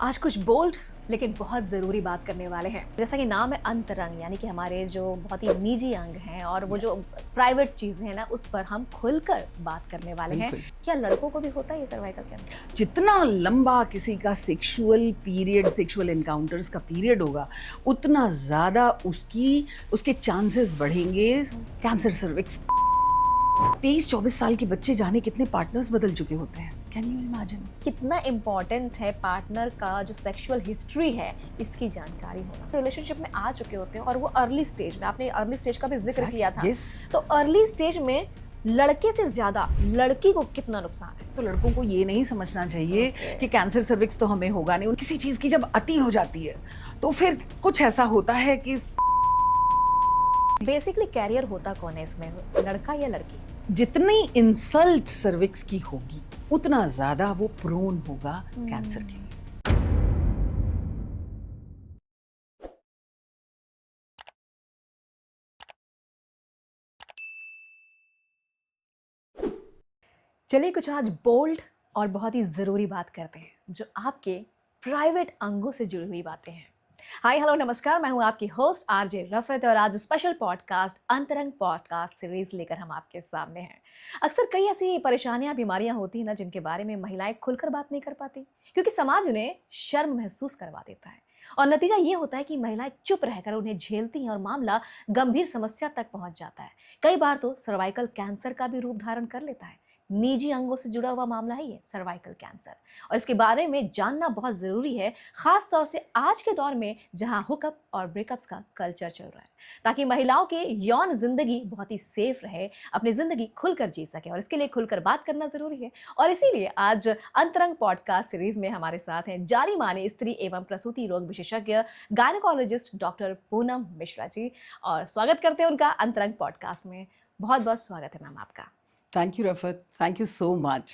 आज कुछ बोल्ड लेकिन बहुत ज़रूरी बात करने वाले हैं। जैसा कि नाम है अंतरंग, यानी कि हमारे जो बहुत ही निजी अंग हैं और वो जो प्राइवेट चीज़ें हैं ना, उस पर हम खुलकर बात करने वाले हैं। क्या लड़कों को भी होता है ये सर्वाइकल कैंसर? जितना लंबा किसी का सेक्सुअल पीरियड, सेक्सुअल एनकाउंटर्स का पीरियड होगा, उतना ज़्यादा उसके चांसेस बढ़ेंगे कैंसर सर्विक्स। 23-24 साल के बच्चे जाने कितने पार्टनर्स बदल चुके होते हैं। Can you imagine? कितना इम्पोर्टेंट है पार्टनर का जो सेक्सुअल हिस्ट्री है, इसकी जानकारी होना। रिलेशनशिप में आ चुके होते हैं और वो अर्ली स्टेज में, आपने अर्ली स्टेज का भी जिक्र किया था। Yes. तो अर्ली स्टेज में लड़के से ज्यादा लड़की को कितना नुकसान है? तो लड़कों को ये नहीं समझना चाहिए कि कैंसर सर्विक्स तो हमें होगा नहीं। किसी चीज की जब अति हो जाती है तो फिर कुछ ऐसा होता है कि बेसिकली कैरियर होता कौन है इसमें, लड़का या लड़की? जितनी इंसल्ट सर्विक्स की होगी उतना ज्यादा वो प्रोन होगा कैंसर के लिए। चलिए कुछ आज बोल्ड और बहुत ही ज़रूरी बात करते हैं जो आपके प्राइवेट अंगों से जुड़ी हुई बातें हैं। हाय हेलो नमस्कार, मैं हूं आपकी होस्ट आरजे रफत और आज स्पेशल पॉडकास्ट अंतरंग पॉडकास्ट सीरीज लेकर हम आपके सामने हैं। अक्सर कई ऐसी परेशानियां, बीमारियां होती हैं ना, जिनके बारे में महिलाएं खुलकर बात नहीं कर पाती क्योंकि समाज उन्हें शर्म महसूस करवा देता है और नतीजा ये होता है कि महिलाएं चुप रहकर उन्हें झेलती हैं और मामला गंभीर समस्या तक पहुंच जाता है। कई बार तो सर्वाइकल कैंसर का भी रूप धारण कर लेता है। निजी अंगों से जुड़ा हुआ मामला है ये सर्वाइकल कैंसर, और इसके बारे में जानना बहुत ज़रूरी है, खास तौर से आज के दौर में जहां हुकअप और ब्रेकअप्स का कल्चर चल रहा है, ताकि महिलाओं के यौन जिंदगी बहुत ही सेफ रहे, अपनी जिंदगी खुलकर जी सके। और इसके लिए खुलकर बात करना ज़रूरी है और इसीलिए आज अंतरंग पॉडकास्ट सीरीज में हमारे साथ हैं जानी माने स्त्री एवं प्रसूति रोग विशेषज्ञ गायनेकोलॉजिस्ट डॉक्टर पूनम मिश्रा जी, और स्वागत करते हैं उनका अंतरंग पॉडकास्ट में। बहुत बहुत स्वागत है मैम आपका। Thank you Rafat, thank you so much.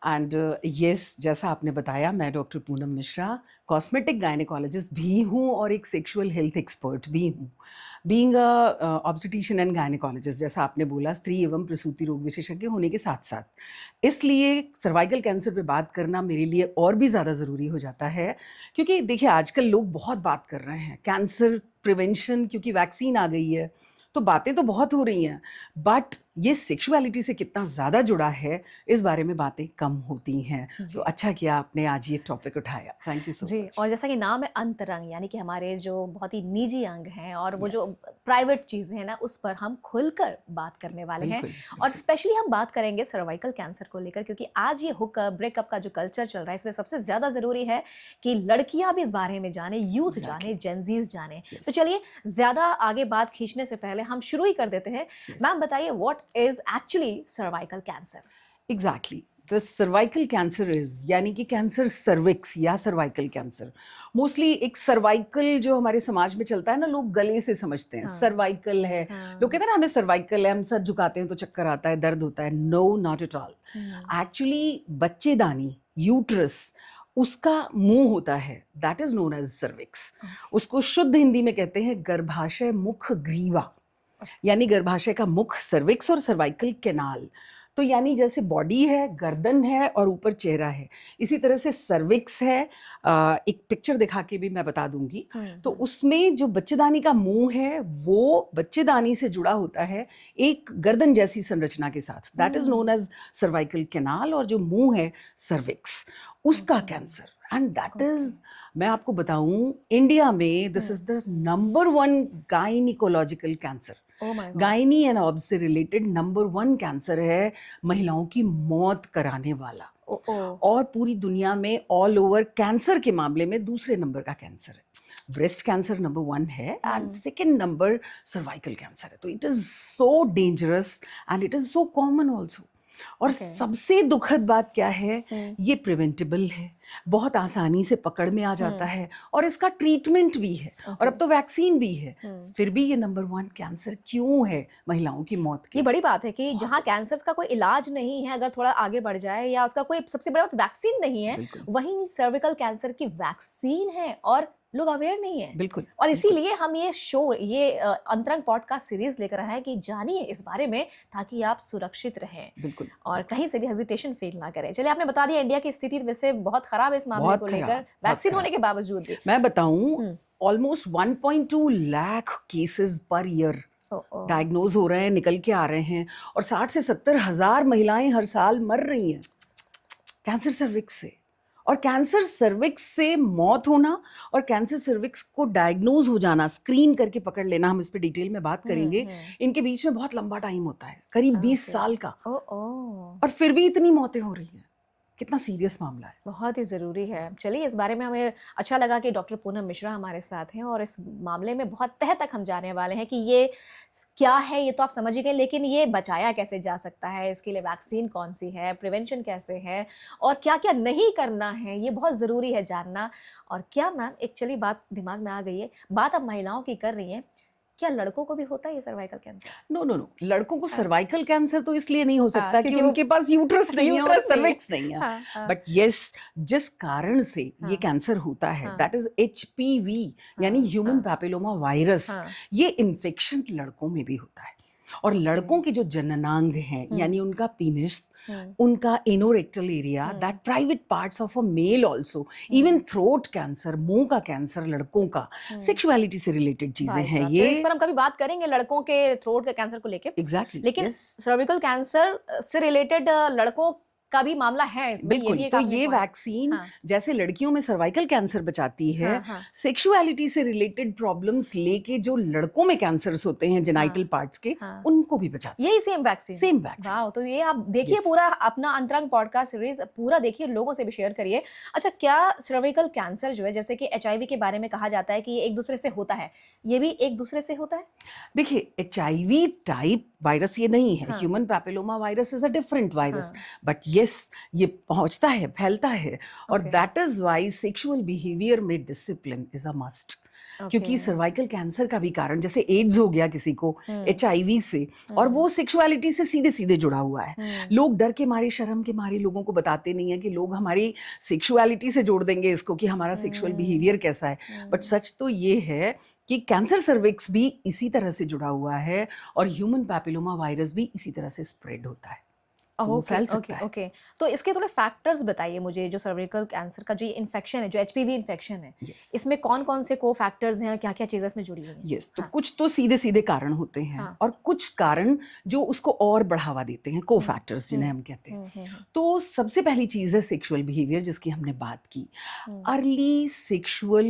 And yes, जैसा आपने बताया, मैं doctor Poonam Mishra cosmetic gynaecologist भी हूँ और एक सेक्सुअल हेल्थ एक्सपर्ट भी हूँ। Being a obstetrician and gynaecologist, जैसा आपने बोला, स्त्री एवं प्रसूति रोग विशेषज्ञ होने के साथ साथ इसलिए सर्वाइकल कैंसर पे बात करना मेरे लिए और भी ज़्यादा ज़रूरी हो जाता है। क्योंकि देखिए, आजकल लोग बहुत बात कर रहे हैं कैंसर प्रिवेंशन, क्योंकि वैक्सीन आ गई है तो बातें तो बहुत हो रही हैं, बट ये सेक्सुअलिटी से कितना ज़्यादा जुड़ा है, इस बारे में बातें कम होती हैं। तो अच्छा किया आपने आज ये टॉपिक उठाया। Thank you so much. और जैसा कि नाम है अंतरंग, यानी कि हमारे जो बहुत ही निजी अंग हैं और वो जो प्राइवेट चीज़ें हैं ना, उस पर हम खुलकर बात करने वाले हैं। और स्पेशली हम बात करेंगे सर्वाइकल कैंसर को लेकर, क्योंकि आज ये हुकअप ब्रेकअप का जो कल्चर चल रहा है, इसमें सबसे ज़्यादा ज़रूरी है कि लड़कियां भी इस बारे में जाने, यूथ जाने, जेनजीज जाने। तो चलिए ज़्यादा आगे बात खींचने से पहले हम शुरू ही कर देते हैं। मैम बताइए, what is actually cervical cancer? Exactly, the cervical cancer is, यानी कि कैंसर सर्विक्स या सर्वाइकल कैंसर। मोस्टली एक सर्वाइकल जो हमारे समाज में चलता है ना, लोग गले से समझते हैं सर्वाइकल है। लोग कहते हैं ना हमें सर्वाइकल है, हम सर झुकाते हैं तो चक्कर आता है, दर्द होता है। No, not at all. Actually बच्चेदानी, यूट्रस, उसका मुंह होता है, that is known as cervix. उसको शुद्ध हिंदी में कहते हैं गर्भाशय मुख ग्रीवा, यानी गर्भाशय का मुख सर्विक्स और सर्वाइकल कैनाल। तो यानी जैसे बॉडी है, गर्दन है और ऊपर चेहरा है, इसी तरह से सर्विक्स है। एक पिक्चर दिखा के भी मैं बता दूंगी। तो उसमें जो बच्चेदानी का मुंह है वो बच्चेदानी से जुड़ा होता है एक गर्दन जैसी संरचना के साथ, that is known as cervical canal. और जो मुंह है सर्विक्स, उसका कैंसर, एंड दैट इज, मैं आपको बताऊं, इंडिया में this is the number 1 gynaecological cancer. Gynae and obs से रिलेटेड नंबर 1 कैंसर है, महिलाओं की मौत कराने वाला। और पूरी दुनिया में ऑल ओवर कैंसर के मामले में दूसरे नंबर का कैंसर है। ब्रेस्ट कैंसर नंबर 1 है and second number cervical cancer है। तो it is so dangerous and it is so common also. और सबसे दुखद बात क्या है, ये प्रिवेंटेबल है, बहुत आसानी से पकड़ में आ जाता है और इसका ट्रीटमेंट भी है और अब तो वैक्सीन भी है। फिर भी ये नंबर 1 कैंसर क्यों है महिलाओं की मौत की? ये बड़ी बात है कि जहाँ कैंसर का कोई इलाज नहीं है, अगर थोड़ा आगे बढ़ जाए, या उसका कोई सबसे बड़ा वैक्सीन नहीं है, वहीं सर्विकल कैंसर की वैक्सीन है और लोग अवेयर नहीं है। बिल्कुल, और बिल्कुल। इसीलिए हम ये शो, ये अंतरंग पॉडकास्ट सीरीज लेकर आए हैं कि जानिए इस बारे में, ताकि आप सुरक्षित रहें बिल्कुल, और कहीं से भी हेजिटेशन फील ना करें। चलिए, आपने बता दिया इंडिया की स्थिति वैसे बहुत खराब है इस मामले बहुत को खराब, लेकर, बहुत वैक्सीन खराब। होने के बावजूद भी। मैं बताऊँ, हुँ। Almost 1.2 lakh cases per year oh! Oh! Diagnose हो रहे हैं, निकल के आ रहे हैं और 60 से 70 हज़ार महिलाएँ हर साल मर रही हैं कैंसर सर्विक्स से। और कैंसर सर्विक्स से मौत होना और कैंसर सर्विक्स को डायग्नोज़ हो जाना, स्क्रीन करके पकड़ लेना, हम इस पे डिटेल में बात हुँ, करेंगे, हुँ। इनके बीच में बहुत लंबा टाइम होता है, करीब 20 ओके। साल का। ओह! ओह! और फिर भी इतनी मौतें हो रही हैं। कितना सीरियस मामला है। बहुत ही ज़रूरी है। चलिए, इस बारे में हमें अच्छा लगा कि डॉक्टर पूनम मिश्रा हमारे साथ हैं और इस मामले में बहुत तह तक हम जाने वाले हैं कि ये क्या है, ये तो आप समझ ही गए, लेकिन ये बचाया कैसे जा सकता है, इसके लिए वैक्सीन कौन-सी है, प्रिवेंशन कैसे है और क्या-क्या नहीं करना है, ये बहुत ज़रूरी है जानना। और क्या मैम, एक चलिए बात दिमाग में आ गई है, बात अब महिलाओं की कर रही हैं, क्या लड़कों को भी होता है ये cervical cancer? No, no, no, लड़कों को हाँ। सर्वाइकल कैंसर तो इसलिए नहीं हो हाँ, सकता कि क्योंकि वो उनके पास यूट्रस नहीं है और यूट्रस नहीं है। सर्विक्स नहीं है। हाँ, हाँ। बट येस, जिस कारण से ये हाँ, कैंसर होता है, हाँ, दैट इज़ एचपीवी, यानी हाँ, ह्यूमन हाँ, पैपिलोमा वायरस। हाँ। ये इन्फेक्शन लड़कों में भी होता है। और ओके। लड़कों के जो जननांग हैं, हुँ, यानी उनका पीनिस, हुँ, उनका एनोरेक्टल एरिया, हुँ, that private parts of a male also, even हुँ, थ्रोट कैंसर, मुंह का कैंसर लड़कों का, हुँ। सेक्सुअलिटी से रिलेटेड चीजें भाई हैं साहब! चलिए, इस ये। पर हम कभी बात करेंगे लड़कों के थ्रोट के कैंसर को लेके। एग्जैक्टली, लेकिन यस। सर्विकल कैंसर से रिलेटेड लड़कों का भी मामला है इसमें, ये बिल्कुल, भी एक तो आपने ये पॉइंट। वैक्सीन हाँ, जैसे लड़कियों में सर्वाइकल कैंसर बचाती है, हाँ, हाँ, सेक्सुअलिटी से रिलेटेड प्रॉब्लम्स लेके जो लड़कों में कैंसर्स होते हैं जेनाइटल हाँ, पार्ट्स के, हाँ। उनको भी बचाती यही सेम वैक्सीन? है। Same vaccine. वाओ! तो ये आप देखिए, यस। पूरा अपना अंतरंग पॉडकास्ट सीरीज़ पूरा देखिए, लोगों से भी शेयर करिए। अच्छा, क्या सर्विकल कैंसर जो है, जैसे कि एचआईवी के बारे में कहा जाता है कि ये एक-दूसरे से होता है, ये भी एक-दूसरे से होता है? देखिए, एचआईवी टाइप वायरस ये नहीं है, हाँ, human papilloma virus is a different virus. हाँ, बट यस, ये पहुंचता है, फैलता है, और okay, that is why sexual behaviour में discipline is a must. Okay. क्योंकि सर्वाइकल कैंसर का भी कारण, जैसे एड्स हो गया किसी को हुँ, एचआईवी से, और हुँ, वो सेक्सुअलिटी से सीधे सीधे जुड़ा हुआ है। हुँ, लोग डर के मारे, शर्म के मारे लोगों को बताते नहीं है कि लोग हमारी सेक्सुअलिटी से जोड़ देंगे इसको, कि हमारा सेक्सुअल हुँ, बिहेवियर कैसा है। बट हुँ। सच तो ये है कि कैंसर सर्विक्स भी इसी तरह से जुड़ा हुआ है और ह्यूमन पैपिलोमा वायरस भी इसी तरह से स्प्रेड होता है, तो वो ओके, फैल ओके, सकता है। ओके। तो इसके थोड़े फैक्टर्स बताइए मुझे, जो सर्विकल कैंसर का जो ये इन्फेक्शन है, जो एचपीवी इन्फेक्शन है, यस, इसमें कौन-कौन से को-फैक्टर्स हैं, क्या-क्या चीज़ें इसमें जुड़ी हुई हैं? यस, तो हाँ, कुछ तो सीधे सीधे कारण होते हैं हाँ। और कुछ कारण जो उसको और बढ़ावा देते हैं, को हुँ, फैक्टर्स जिन्हें हुँ, हम कहते हैं। हुँ, हुँ, हुँ, तो सबसे पहली चीज है सेक्सुअल बिहेवियर, जिसकी हमने बात की। हुँ, अर्ली सेक्सुअल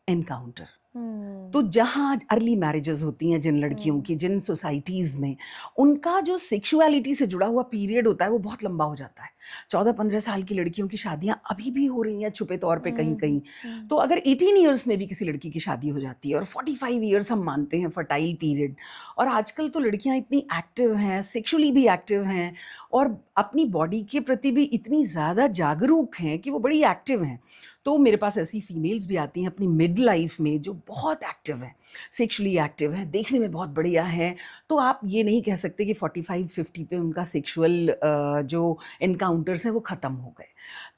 एनकाउंटर, तो हुँ, जहाँ अर्ली मैरिजेस होती हैं जिन लड़कियों हुँ, की, जिन सोसाइटीज़ में, उनका जो सेक्सुअलिटी से जुड़ा हुआ पीरियड होता है वो बहुत लंबा हो जाता है। 14-15 साल की लड़कियों की शादियाँ अभी भी हो रही हैं छुपे तौर पे हुँ, कहीं-कहीं। हुँ, तो अगर 18 इयर्स में भी किसी लड़की की शादी हो जाती है और 45 इयर्स हम मानते हैं फर्टाइल पीरियड, और आजकल तो लड़कियाँ इतनी एक्टिव हैं, सेक्सुअली भी एक्टिव हैं और अपनी बॉडी के प्रति भी इतनी ज़्यादा जागरूक हैं कि वो बड़ी एक्टिव हैं। तो मेरे पास ऐसी फीमेल्स भी आती हैं अपनी मिड लाइफ में जो बहुत एक्टिव हैं, सेक्सुअली एक्टिव हैं, देखने में बहुत बढ़िया हैं। तो आप ये नहीं कह सकते कि 45-50 पे उनका सेक्सुअल जो एनकाउंटर्स हैं वो ख़त्म हो गए।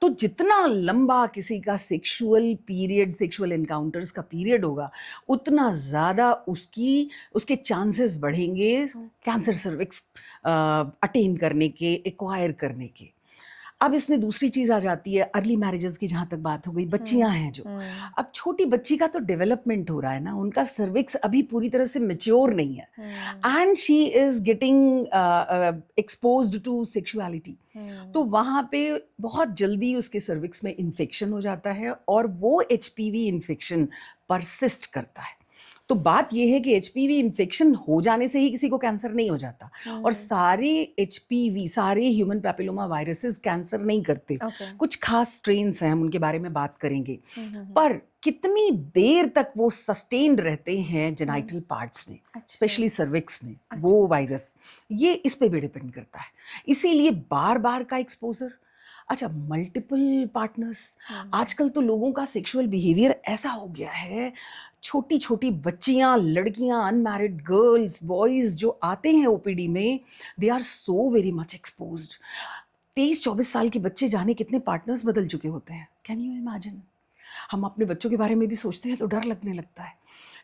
तो जितना लंबा किसी का सेक्सुअल पीरियड, सेक्सुअल एनकाउंटर्स का पीरियड होगा, उतना ज़्यादा उसके चांसेस बढ़ेंगे कैंसर सर्विक्स अटेन करने के, एक्वायर करने के। अब इसमें दूसरी चीज़ आ जाती है, अर्ली मैरिजेस की जहाँ तक बात हो गई, बच्चियाँ हुँ, हैं जो। हुँ, अब छोटी बच्ची का तो डेवलपमेंट हो रहा है ना, उनका सर्विक्स अभी पूरी तरह से मैच्योर नहीं है, hmm, and she is getting exposed to sexuality. तो हुँ, वहाँ पे बहुत जल्दी उसके सर्विक्स में इन्फेक्शन हो जाता है और वो एचपीवी इन्फेक्शन परसिस्ट करता है। तो बात ये है कि एचपीवी इन्फेक्शन हो जाने से ही किसी को कैंसर नहीं हो जाता, और हुँ, सारे एचपीवी, सारे ह्यूमन पैपिलोमा वायरसेस कैंसर नहीं करते। ओके। कुछ खास स्ट्रेन्स हैं, हम उनके बारे में बात करेंगे। हुँ, हुँ, हुँ, पर कितनी देर तक वो सस्टेन्ड रहते हैं हुँ, जेनाइटल पार्ट्स में, अच्छा, स्पेशली सर्विक्स में, अच्छा, वो वायरस, ये इस पे भी डिपेंड करता है। इसीलिए बार-बार का एक्सपोज़र। अच्छा, मल्टीपल पार्टनर्स, हुँ, आजकल तो लोगों का सेक्सुअल बिहेवियर ऐसा हो गया है, छोटी-छोटी बच्चियाँ, लड़कियाँ, अनमैरिड गर्ल्स, बॉयज़ जो आते हैं ओपीडी में, they are so very much exposed. 23-24 साल के बच्चे जाने कितने पार्टनर्स बदल चुके होते हैं। Can you imagine? हम अपने बच्चों के बारे में भी सोचते हैं तो डर लगने लगता है।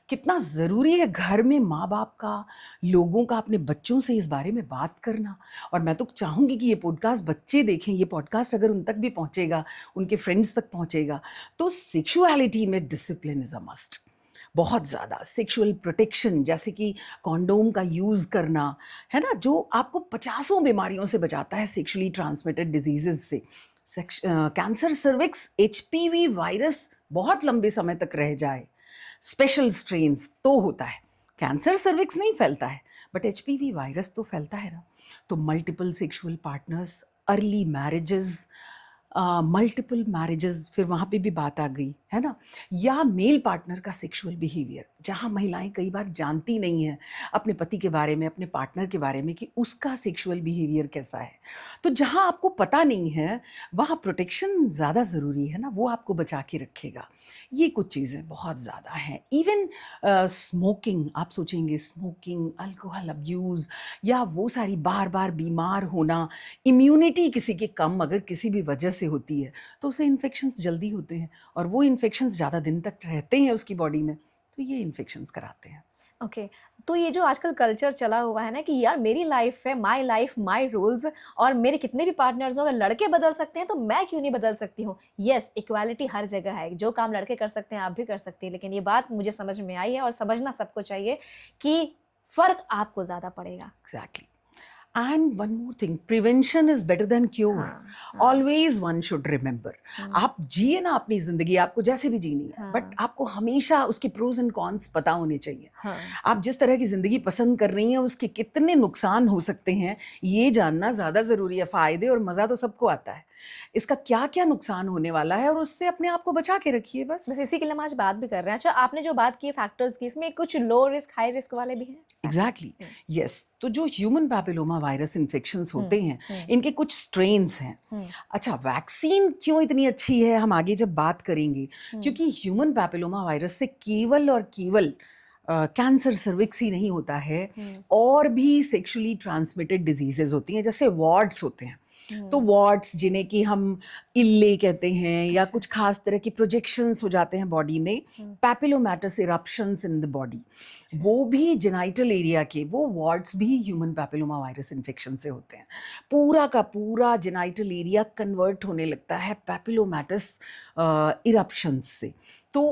कितना ज़रूरी है घर में माँ बाप का, लोगों का अपने बच्चों से इस बारे में बात करना। और मैं तो चाहूँगी कि ये पॉडकास्ट बच्चे देखें, ये पॉडकास्ट अगर उन तक भी पहुँचेगा, उनके फ्रेंड्स तक पहुँचेगा, तो सेक्सुअलिटी में डिसिप्लिन इज़ अ मस्ट। बहुत ज़्यादा सेक्सुअल प्रोटेक्शन, जैसे कि कॉन्डोम का यूज़ करना, है ना, जो आपको पचासों बीमारियों से बचाता है, सेक्सुअली ट्रांसमिटेड डिजीजेज से। कैंसर सर्विक्स, एचपीवी वायरस बहुत लंबे समय तक रह जाए, स्पेशल स्ट्रेन्स तो होता है। कैंसर सर्विक्स नहीं फैलता है, बट एचपीवी वायरस तो फैलता है ना। तो multiple sexual partners, early marriages, multiple marriages, फिर वहाँ पे भी बात आ गई, है ना। या मेल पार्टनर का सेक्सुअल बिहेवियर, जहाँ महिलाएं कई बार जानती नहीं हैं अपने पति के बारे में, अपने पार्टनर के बारे में, कि उसका सेक्सुअल बिहेवियर कैसा है। तो जहाँ आपको पता नहीं है, वहाँ प्रोटेक्शन ज़्यादा ज़रूरी है ना, वो आपको बचा के रखेगा। ये कुछ चीज़ें बहुत ज़्यादा हैं। इवन स्मोकिंग, आप सोचेंगे स्मोकिंग, अल्कोहल अब्यूज़, या वो सारी बार बार बीमार होना, इम्यूनिटी किसी की कम अगर किसी भी वजह से होती है, तो उसे इन्फेक्शंस जल्दी होते हैं, और वो इन्फेक्शंस ज़्यादा दिन तक रहते हैं उसकी बॉडी में, तो ये इन्फेक्शंस कराते हैं। ओके। तो ये जो आजकल कल्चर चला हुआ है ना कि यार मेरी लाइफ है, माय लाइफ माय रूल्स, और मेरे कितने भी पार्टनर्स हो, अगर लड़के बदल सकते हैं तो मैं क्यों नहीं बदल सकती हूँ। यस, इक्वालिटी हर जगह है, जो काम लड़के कर सकते हैं आप भी कर सकती हैं, लेकिन ये बात मुझे समझ में आई है और समझना सबको चाहिए कि फ़र्क आपको ज़्यादा पड़ेगा। Exactly. And one more thing, prevention is better than cure. हाँ, Always one should remember. आप जिए ना अपनी जिंदगी, आपको जैसे भी जीनी है, बट आपको हमेशा उसके प्रोज एंड कॉन्स पता होने चाहिए। हाँ, आप जिस तरह की जिंदगी पसंद कर रही हैं, उसके कितने नुकसान हो सकते हैं, ये जानना ज्यादा जरूरी है। फायदे और मजा तो सबको आता है, इसका क्या क्या नुकसान होने वाला है, और उससे अपने आप को बचा के रखिए बस। बस इसी के लिए हम आज बात भी कर रहे हैं। अच्छा, आपने जो बात की फैक्टर्स की, इसमें कुछ लो रिस्क हाई रिस्क वाले भी हैं? Exactly, yes. तो जो ह्यूमन पैपिलोमा वायरस इन्फेक्शंस होते हैं, इनके कुछ स्ट्रेन्स हैं। अच्छा, वैक्सीन क्यों इतनी अच्छी है, हम आगे जब बात करेंगे, क्योंकि ह्यूमन पैपिलोमा वायरस से केवल और केवल कैंसर सर्विक्स ही नहीं होता है, और भी सेक्सुअली ट्रांसमिटेड डिजीजेज होती हैं, जैसे वार्ड्स होते हैं। तो वार्ड्स, जिन्हें कि हम इल्ले कहते हैं, या कुछ खास तरह के प्रोजेक्शंस हो जाते हैं बॉडी में, पैपिलोमैटस इरप्शंस इन द बॉडी, वो भी जेनाइटल एरिया के, वो वार्ड्स भी ह्यूमन पैपिलोमा वायरस इन्फेक्शन से होते हैं। पूरा का पूरा जेनाइटल एरिया कन्वर्ट होने लगता है पैपिलोमैटस इरप्शंस से। तो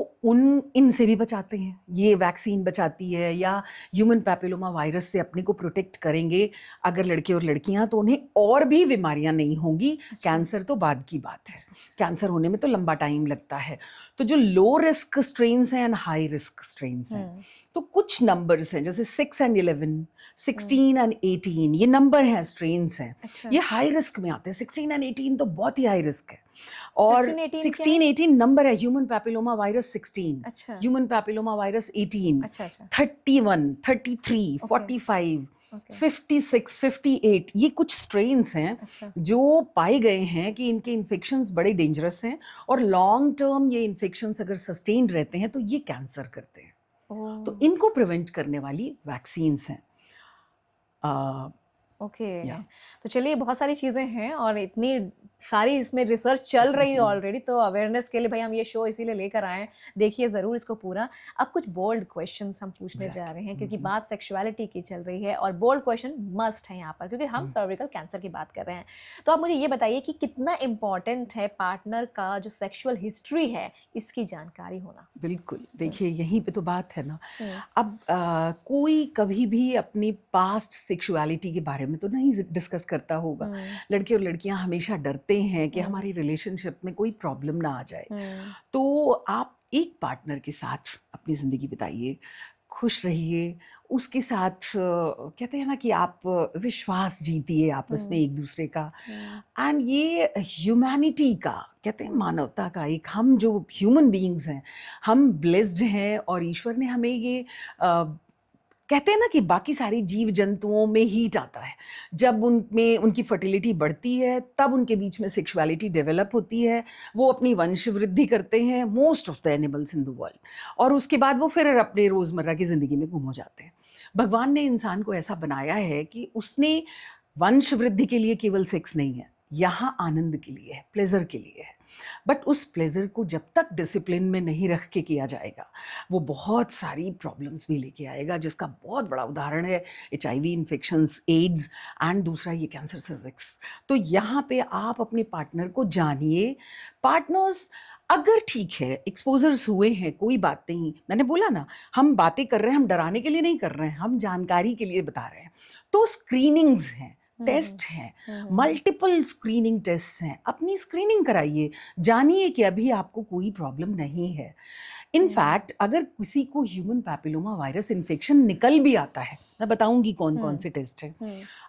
इनसे भी बचाते हैं, ये वैक्सीन बचाती है। या ह्यूमन पैपिलोमा वायरस से अपने को प्रोटेक्ट करेंगे अगर लड़के और लड़कियां, तो उन्हें और भी बीमारियां नहीं होंगी। कैंसर तो बाद की बात है, कैंसर होने में तो लंबा टाइम लगता है। तो जो लो रिस्क स्ट्रेन्स हैं एंड हाई रिस्क स्ट्रेन्स हैं, तो कुछ नंबर्स हैं, जैसे 6 and 11, 16 and 18, ये नंबर हैं, स्ट्रेन्स हैं। अच्छा। ये हाई रिस्क में आते हैं। 16 and 18 तो बहुत ही हाई रिस्क है। और 16, 18 नंबर है। ह्यूमन पैपिलोमा वायरस 16, अच्छा, ह्यूमन पैपिलोमा वायरस 18, अच्छा, अच्छा, 31, 33, 45, ओके, 56, 58, ये कुछ स्ट्रेन्स हैं अच्छा, जो पाए गए हैं कि इनके इन्फेक्शंस बड़े डेंजरस हैं, और लॉन्ग टर्म ये इन्फेक्शंस अगर सस्टेन्ड रहते हैं तो ये कैंसर करते हैं। तो ओह, इनको प्रिवेंट करने वाली वैक्सीन्स हैं। ओके। या तो चलिए, बहुत सारी चीज़ें हैं और इतनी सारी इसमें रिसर्च चल रही है ऑलरेडी, तो अवेयरनेस के लिए भाई हम ये शो इसीलिए लेकर आए हैं। देखिए ज़रूर इसको पूरा। अब कुछ बोल्ड क्वेश्चंस हम पूछने जा रहे हैं, क्योंकि बात सेक्सुअलिटी की चल रही है और बोल्ड क्वेश्चन मस्ट है यहाँ पर, क्योंकि हम सर्विकल कैंसर की बात कर रहे हैं। तो आप मुझे ये बताइए कि कितना इम्पॉर्टेंट है पार्टनर का जो सेक्सुअल हिस्ट्री है, इसकी जानकारी होना? बिल्कुल, देखिए यहीं पे तो बात है ना। अब कोई कभी भी अपनी पास्ट सेक्सुअलिटी के बारे में तो नहीं डिस्कस करता होगा। लड़के और लड़कियां हमेशा डरते हैं कि हमारी रिलेशनशिप में कोई प्रॉब्लम ना आ जाए। तो आप एक पार्टनर के साथ अपनी ज़िंदगी बिताइए, खुश रहिए, उसके साथ कहते हैं ना कि आप विश्वास जीतिए आपस में एक दूसरे का। एंड ये ह्यूमैनिटी का, कहते हैं मानवता का एक, हम जो ह्यूमन बीइंग्स हैं, हम ब्लेस्ड हैं, और ईश्वर ने हमें ये कहते हैं ना कि बाकी सारे जीव जंतुओं में हीट आता है, जब उनमें उनकी फर्टिलिटी बढ़ती है तब उनके बीच में सेक्सुअलिटी डेवलप होती है, वो अपनी वंश वृद्धि करते हैं, most of the animals in the world, और उसके बाद वो फिर अपने रोज़मर्रा की ज़िंदगी में गुम हो जाते हैं। भगवान ने इंसान को ऐसा बनाया है कि उसने वंश वृद्धि के लिए केवल सेक्स नहीं है, यहाँ आनंद के लिए है, प्लेजर के लिए है, बट उस प्लेजर को जब तक डिसिप्लिन में नहीं रख के किया जाएगा वो बहुत सारी प्रॉब्लम्स भी लेके आएगा, जिसका बहुत बड़ा उदाहरण है HIV इन्फेक्शंस, एड्स एंड दूसरा ये कैंसर सर्विक्स। तो यहाँ पे आप अपने पार्टनर को जानिए। पार्टनर्स अगर ठीक है, एक्सपोजर्स हुए हैं, कोई बात नहीं, मैंने बोला ना, हम बातें कर रहे हैं, हम डराने के लिए नहीं कर रहे हैं, हम जानकारी के लिए बता रहे हैं। तो स्क्रीनिंग्स हैं, टेस्ट हैं, मल्टीपल स्क्रीनिंग टेस्ट हैं, अपनी स्क्रीनिंग कराइए, जानिए कि अभी आपको कोई प्रॉब्लम नहीं है। इनफैक्ट अगर किसी को ह्यूमन पैपिलोमा वायरस इन्फेक्शन निकल भी आता है, मैं बताऊंगी कौन कौन से टेस्ट हैं,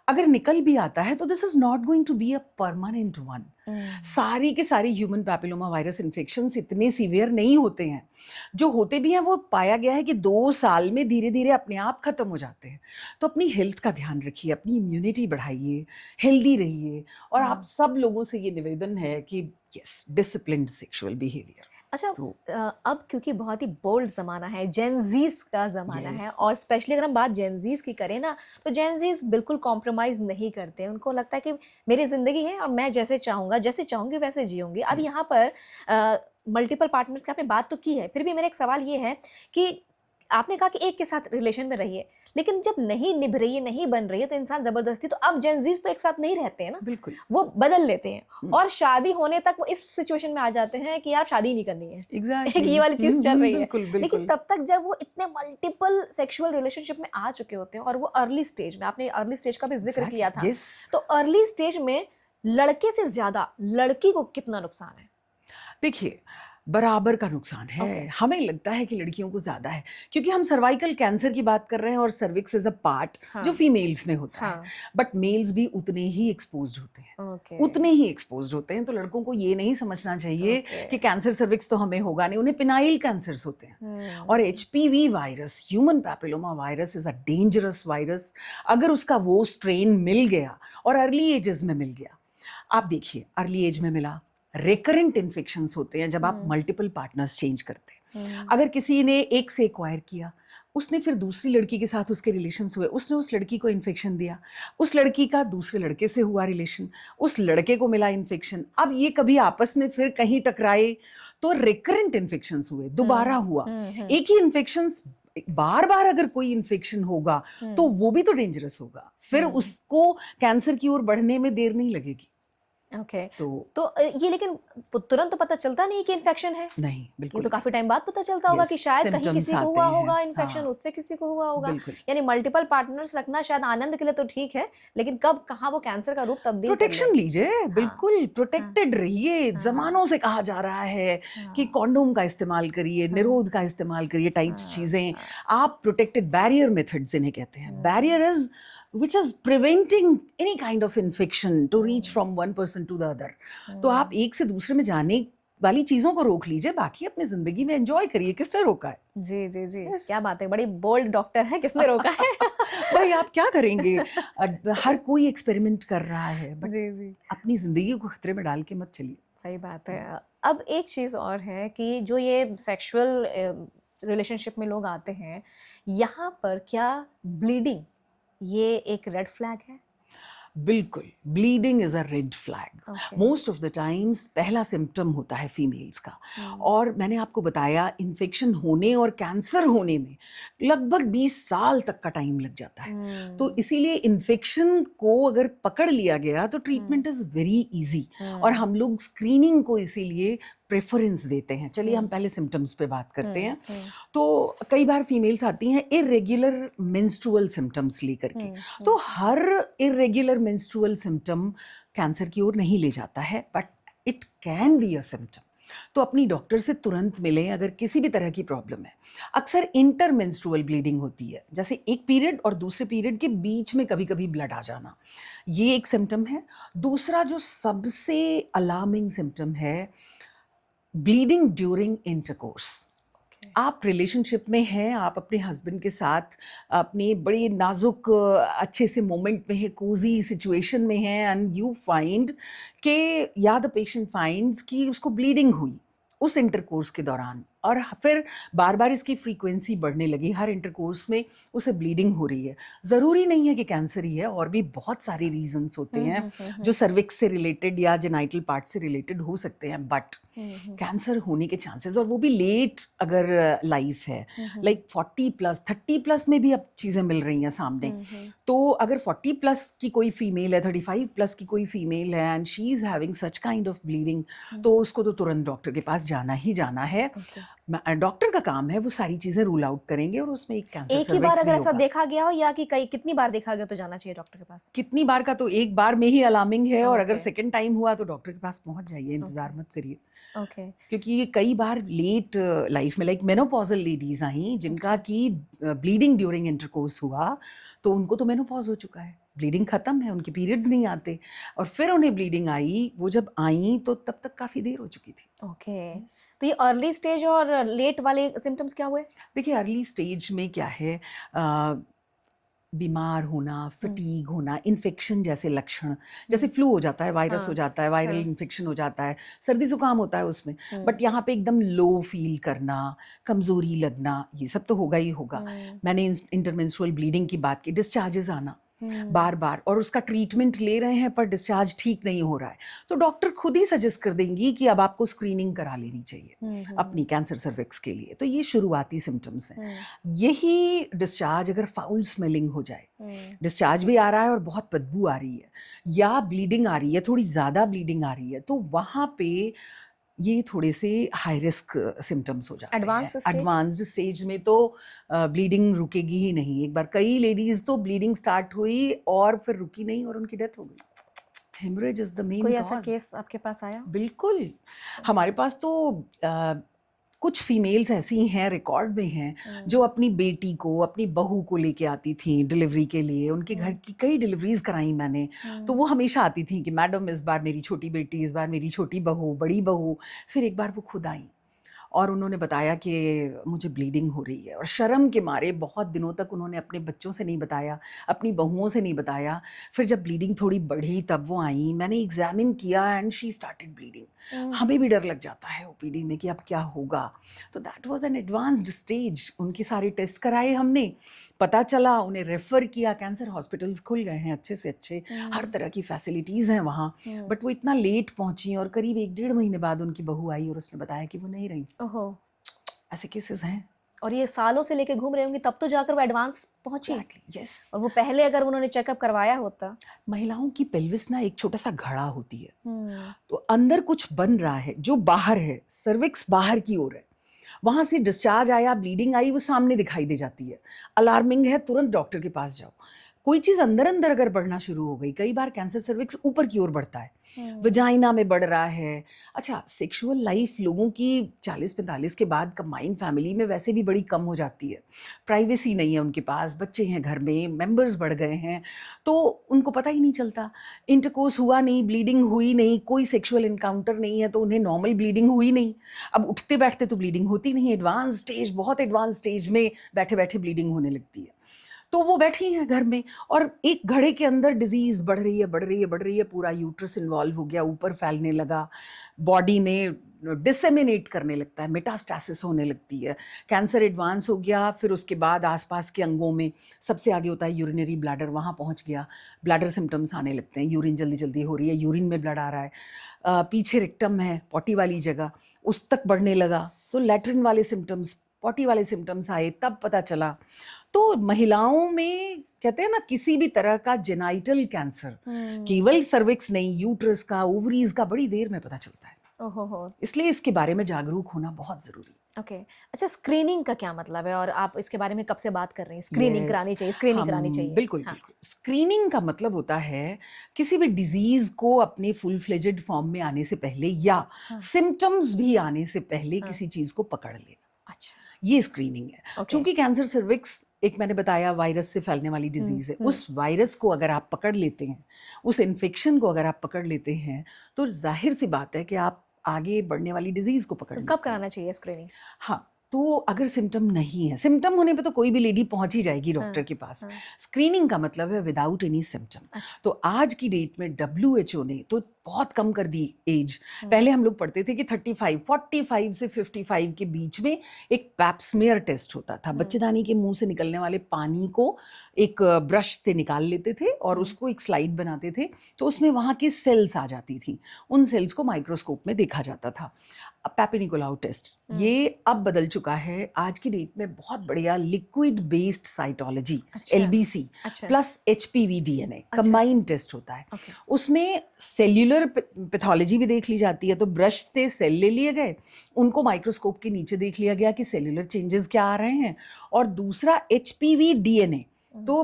अगर निकल भी आता है तो this is not going to be a permanent one. सारी के सारी ह्यूमन पैपिलोमा वायरस इन्फेक्शंस इतने सीवियर नहीं होते हैं, जो होते भी हैं वो पाया गया है कि 2 साल में धीरे धीरे अपने आप खत्म हो जाते हैं। तो अपनी हेल्थ का ध्यान रखिए, अपनी इम्यूनिटी बढ़ाइए, हेल्दी रहिए, और आप सब लोगों से ये निवेदन है कि यस, डिसिप्लिन्ड सेक्सुअल बिहेवियर। अच्छा, तो अब क्योंकि बहुत ही बोल्ड ज़माना है, जेनज़ीज़ का ज़माना है, Yes. और स्पेशली अगर हम बात जेनज़ीज़ की करें ना, तो जेनज़ीज़ बिल्कुल कॉम्प्रोमाइज़ नहीं करते हैं। उनको लगता है कि मेरी ज़िंदगी है और मैं जैसे चाहूँगा, जैसे चाहूँगी वैसे जीऊँगी। अब Yes. यहाँ पर मल्टीपल पार्टनर्स की आपने बात तो की है, फिर भी मेरा एक सवाल ये है कि आपने कहा कि एक के साथ रिलेशन में रहिए, लेकिन जब नहीं निभ रही है, नहीं बन रही है, तो इंसान ज़बरदस्ती, तो अब जेनज़ीज़ तो एक साथ नहीं रहते हैं ना, बिल्कुल वो बदल लेते हैं और शादी होने तक वो इस सिचुएशन में आ जाते हैं कि यार शादी नहीं करनी है। एग्जैक्टली एक ये वाली चीज चल रही है। बिल्कुल लेकिन बिल्कुल तब तक जब वो इतने मल्टीपल सेक्सुअल रिलेशनशिप में आ चुके होते हैं और वो अर्ली स्टेज में, आपने अर्ली स्टेज का भी जिक्र किया था, यस। तो अर्ली स्टेज में लड़के से ज्यादा लड़की को कितना नुकसान है? देखिए, बराबर का नुकसान है। Okay. हमें लगता है कि लड़कियों को ज़्यादा है क्योंकि हम सर्वाइकल कैंसर की बात कर रहे हैं और सर्विक्स इज अ पार्ट हाँ, जो फीमेल्स में होता है, हाँ, बट मेल्स भी उतने ही एक्सपोज्ड होते हैं, ओके, उतने ही एक्सपोज्ड होते हैं। तो लड़कों को ये नहीं समझना चाहिए ओके, कि कैंसर सर्विक्स तो हमें होगा नहीं, उन्हें पिनाइल कैंसर्स होते हैं। और HPV virus, human papilloma virus, is a dangerous virus. अगर उसका वो स्ट्रेन मिल गया और अर्ली एजेस में मिल गया, आप देखिए अर्ली एज में मिला, रिकरेंट इन्फेक्शंस होते हैं जब आप मल्टीपल पार्टनर्स चेंज करते हैं। अगर किसी ने एक से एक्वायर किया, उसने फिर दूसरी लड़की के साथ उसके रिलेशंस हुए, उसने उस लड़की को इन्फेक्शन दिया, उस लड़की का दूसरे लड़के से हुआ रिलेशन, उस लड़के को मिला इन्फेक्शन, अब ये कभी आपस में फिर कहीं टकराए तो रिकरेंट इन्फेक्शंस हुए, दोबारा हुआ। एक ही इन्फेक्शंस बार बार अगर कोई इन्फेक्शन होगा तो वो भी तो डेंजरस होगा, फिर उसको कैंसर की ओर बढ़ने में देर नहीं लगेगी। ओके, तो ये लेकिन तुरंत तो पता चलता नहीं कि इन्फेक्शन है। नहीं, ये बिल्कुल तो काफी टाइम बाद पता चलता होगा Yes, कि शायद कहीं symptoms किसी को आते हुआ हैं, होगा इन्फेक्शन, हाँ। उससे किसी को हुआ होगा। बिल्कुल। यानी मल्टीपल पार्टनर्स रखना शायद आनंद के लिए तो ठीक है, लेकिन कब कहाँ वो कैंसर का रूप तब्दील कर ले। प्रोटेक्शन लीजिए, बिल्कुल प्रोटेक्टेड रहिए। जमानों से कहा जा रहा है कि कॉन्डोम का इस्तेमाल करिए, निरोध का इस्तेमाल करिए, टाइप्स चीजें। आप प्रोटेक्टेड बैरियर मेथड्स इन्हें कहते हैं। Barrier is which is preventing any kind of infection to reach from one person to the other. तो आप एक से दूसरे में जाने वाली चीजों को रोक लीजिए, बाकी अपनी जिंदगी में एंजॉय करिए। किसने रोका है? जी जी जी, Yes. क्या बात है, बड़ी बोल्ड डॉक्टर है, किसने रोका है? भाई आप क्या करेंगे? हर कोई एक्सपेरिमेंट कर रहा है, बट जी जी, अपनी जिंदगी को खतरे में डाल के मत चलिए। सही बात है। अब एक चीज़ और है कि जो ये सेक्सुअल रिलेशनशिप में लोग आते हैं, यहाँ पर क्या ब्लीडिंग ये एक रेड फ्लैग है? बिल्कुल, bleeding is a red flag. Okay. Most of the times पहला सिम्टम होता है फीमेल्स का, और मैंने आपको बताया इन्फेक्शन होने और कैंसर होने में लगभग 20 साल तक का टाइम लग जाता है। तो इसीलिए इन्फेक्शन को अगर पकड़ लिया गया तो ट्रीटमेंट इज वेरी इजी, और हम लोग स्क्रीनिंग को इसीलिए प्रेफरेंस देते हैं। चलिए हम पहले सिम्टम्स पे बात करते हैं। तो कई बार फीमेल्स आती हैं इरेगुलर मेंस्ट्रुअल सिम्टम्स लेकर के, तो हर इरेगुलर मेंस्ट्रुअल सिम्टम कैंसर की ओर नहीं ले जाता है, but it can be a symptom. तो अपनी डॉक्टर से तुरंत मिलें अगर किसी भी तरह की प्रॉब्लम है। अक्सर इंटरमेंस्ट्रुअल ब्लीडिंग होती है, जैसे एक पीरियड और दूसरे पीरियड के बीच में कभी कभी ब्लड आ जाना, ये एक सिम्टम है। दूसरा जो सबसे अलार्मिंग सिम्टम है, ब्लीडिंग ड्यूरिंग इंटरकोर्स। आप रिलेशनशिप में हैं, आप अपने हस्बैंड के साथ अपने बड़े नाजुक अच्छे से मोमेंट में है, कोजी सिचुएशन में है, एंड यू फाइंड के या द पेशेंट फाइंड्स कि उसको ब्लीडिंग हुई उस इंटरकोर्स के दौरान, और फिर बार बार इसकी फ्रीक्वेंसी बढ़ने लगी, हर इंटरकोर्स में उसे ब्लीडिंग हो रही है। ज़रूरी नहीं है कि कैंसर ही है, और भी बहुत सारे रीजंस होते हैं जो सर्विक्स से रिलेटेड या जेनाइटल पार्ट से रिलेटेड हो सकते हैं, बट कैंसर होने के चांसेस, और वो भी लेट अगर लाइफ है, लाइक 40+, 30+ में भी अब चीज़ें मिल रही हैं सामने। तो अगर 40+ की कोई फीमेल है, 35+ की कोई फीमेल है and she is having such kind of bleeding, तो उसको तो तुरंत डॉक्टर के पास जाना ही जाना है। डॉक्टर का काम है, वो सारी चीज़ें रूल आउट करेंगे और उसमें एक कैंसर एक ही बार सर्विक्स अगर भी ऐसा होगा। देखा गया हो या कि कई कितनी बार देखा गया तो जाना चाहिए डॉक्टर के पास? कितनी बार का तो एक बार में ही अलार्मिंग है, और अगर ओके। सेकंड टाइम हुआ तो डॉक्टर के पास पहुंच जाइए, इंतजार मत करिए। ओके। क्योंकि ये कई बार लेट लाइफ में, लाइक मेनोपॉजल लेडीज आई जिनका की ब्लीडिंग ड्यूरिंग इंटरकोर्स हुआ, तो उनको तो मेनोपॉज हो चुका है, ब्लीडिंग खत्म है, उनके पीरियड्स नहीं आते, और फिर उन्हें ब्लीडिंग आई, वो जब आई तो तब तक काफ़ी देर हो चुकी थी। ओके। तो ये अर्ली स्टेज और लेट वाले सिम्टम्स क्या हुए? देखिए, अर्ली स्टेज में क्या है, बीमार होना, फटीग होना, इन्फेक्शन जैसे लक्षण, जैसे फ्लू हो जाता है, वायरस हो जाता है, वायरल इन्फेक्शन हो जाता है, सर्दी जुकाम होता है उसमें, बट यहाँ पे एकदम लो फील करना, कमजोरी लगना, ये सब तो होगा ही होगा। मैंने इंटरमेंस्ट्रुअल ब्लीडिंग की बात की, डिस्चार्जेस आना बार बार, और उसका ट्रीटमेंट ले रहे हैं पर डिस्चार्ज ठीक नहीं हो रहा है, तो डॉक्टर खुद ही सजेस्ट कर देंगी कि अब आपको स्क्रीनिंग करा लेनी चाहिए अपनी कैंसर सर्विक्स के लिए। तो ये शुरुआती सिम्टम्स हैं। यही डिस्चार्ज अगर फाउल स्मेलिंग हो जाए, डिस्चार्ज भी आ रहा है और बहुत बदबू आ रही है, या ब्लीडिंग आ रही है, थोड़ी ज़्यादा ब्लीडिंग आ रही है, तो वहाँ पे ये थोड़े से हाई रिस्क सिम्टम्स हो जाते हैं। एडवांस्ड स्टेज में तो ब्लीडिंग रुकेगी ही नहीं। एक बार कई लेडीज तो ब्लीडिंग स्टार्ट हुई और फिर रुकी नहीं और उनकी डेथ हो गई। हेमरेज इज द मेन कोई कॉज। ऐसा केस आपके पास आया? बिल्कुल, हमारे पास तो कुछ फीमेल्स ऐसी हैं, रिकॉर्ड में हैं, जो अपनी बेटी को, अपनी बहू को लेके आती थी डिलीवरी के लिए। उनके घर की कई डिलीवरीज कराई मैंने, तो वो हमेशा आती थी कि मैडम इस बार मेरी छोटी बेटी, इस बार मेरी छोटी बहू, बड़ी बहू। फिर एक बार वो खुद आई और उन्होंने बताया कि मुझे ब्लीडिंग हो रही है, और शर्म के मारे बहुत दिनों तक उन्होंने अपने बच्चों से नहीं बताया, अपनी बहुओं से नहीं बताया। फिर जब ब्लीडिंग थोड़ी बढ़ी तब वो आई, मैंने एग्जामिन किया एंड शी स्टार्टेड ब्लीडिंग। हमें भी डर लग जाता है ओपीडी में कि अब क्या होगा। तो that was an advanced stage. उनके सारे टेस्ट कराए हमने, पता चला, उन्हें रेफर किया, कैंसर हॉस्पिटल्स खुल गए हैं अच्छे से अच्छे, हर तरह की फैसिलिटीज़ हैं वहाँ, बट वो इतना लेट पहुँची और करीब 1-1.5 महीने बाद उनकी बहू आई और उसने बताया कि वो नहीं रही। ओहो। ऐसे केसेस हैं। और ये सालों से लेके घूम रहे होंगे, तब तो जाकर वो एडवांस पहुंची। यस। और वो पहले अगर उन्होंने चेकअप करवाया होता। महिलाओं की पेल्विस ना एक छोटा सा घड़ा होती है, तो अंदर कुछ बन रहा है जो बाहर है, सर्विक्स बाहर की ओर है, वहां से डिस्चार्ज आया, ब्लीडिंग आई, वो सामने दिखाई दे जाती है, अलार्मिंग है, तुरंत डॉक्टर के पास जाओ। कोई चीज अंदर अंदर अगर बढ़ना शुरू हो गई, कई बार कैंसर सर्विक्स ऊपर की ओर बढ़ता है, वजाइना में बढ़ रहा है। अच्छा, सेक्सुअल लाइफ लोगों की 40-45 के बाद कंबाइंड फैमिली में वैसे भी बड़ी कम हो जाती है, प्राइवेसी नहीं है उनके पास, बच्चे हैं घर में, मेंबर्स बढ़ गए हैं, तो उनको पता ही नहीं चलता, इंटरकोर्स हुआ नहीं, ब्लीडिंग हुई नहीं, कोई सेक्सुअल इनकाउंटर नहीं है, तो उन्हें नॉर्मल ब्लीडिंग हुई नहीं। अब उठते बैठते तो ब्लीडिंग होती नहीं, एडवांस स्टेज, बहुत एडवांस स्टेज में बैठे बैठे ब्लीडिंग होने लगती है। तो वो बैठी हैं घर में और एक घड़े के अंदर डिजीज बढ़ रही है, बढ़ रही है, बढ़ रही है, पूरा यूट्रस इन्वॉल्व हो गया, ऊपर फैलने लगा, बॉडी में डिसेमिनेट करने लगता है, मेटास्टैसिस होने लगती है, कैंसर एडवांस हो गया। फिर उसके बाद आसपास के अंगों में सबसे आगे होता है यूरिनरी ब्लैडर, वहाँ पहुँच गया, ब्लैडर सिम्टम्स आने लगते हैं, यूरिन जल्दी जल्दी हो रही है, यूरिन में ब्लड आ रहा है, पीछे रिक्टम है, पॉटी वाली जगह, उस तक बढ़ने लगा, तो लैट्रिन वाले सिम्टम्स, पॉटी वाले सिम्टम्स आए, तब पता चला। तो महिलाओं में कहते हैं ना, किसी भी तरह का जेनाइटल कैंसर, केवल सर्विक्स नहीं, यूट्रस का, ओवरीज का, बड़ी देर में पता चलता है। ओहो। इसलिए इसके बारे में जागरूक होना बहुत जरूरी है। ओके। अच्छा, स्क्रीनिंग का क्या मतलब है, और आप इसके बारे में कब से बात कर रही हैं? स्क्रीनिंग करानी चाहिए, स्क्रीनिंग करानी चाहिए। बिल्कुल बिल्कुल। स्क्रीनिंग का मतलब होता है किसी भी डिजीज को अपने फुल फ्लेजेड फॉर्म में आने से पहले या सिम्टम्स भी आने से पहले किसी चीज को पकड़ लेना। अच्छा, ये स्क्रीनिंग है। क्योंकि कैंसर सर्विक्स, एक मैंने बताया, वायरस से फैलने वाली डिजीज है, उस वायरस को अगर आप पकड़ लेते हैं, उस इन्फेक्शन को अगर आप पकड़ लेते हैं, तो जाहिर सी बात है कि आप आगे बढ़ने वाली डिजीज को पकड़ लेते हैं। कब कराना चाहिए स्क्रीनिंग? हाँ, तो अगर सिम्टम नहीं है, सिम्टम होने पे तो कोई भी लेडी पहुंच ही जाएगी डॉक्टर के पास। स्क्रीनिंग का मतलब है विदाउट एनी सिम्टम। तो आज की डेट में WHO ने तो बहुत कम कर दी एज। पहले हम लोग पढ़ते थे कि 35, 45 से 55 के बीच में एक पैप्समेयर टेस्ट होता था। बच्चेदानी के मुंह से निकलने वाले पानी को एक ब्रश से निकाल लेते थे और उसको एक स्लाइड बनाते थे, तो उसमें वहाँ की सेल्स आ जाती थी। उन सेल्स को माइक्रोस्कोप में देखा जाता था। पैपिनिकोलाउ टेस्ट ये अब बदल चुका है। आज की डेट में बहुत बढ़िया liquid based cytology, LBC plus HPV DNA combined test होता है। उसमें सेल्यूलर पैथोलॉजी भी देख ली जाती है। तो ब्रश से सेल ले लिए गए, उनको माइक्रोस्कोप के नीचे देख लिया गया कि सेल्यूलर चेंजेस क्या आ रहे हैं। और दूसरा HPV DNA, तो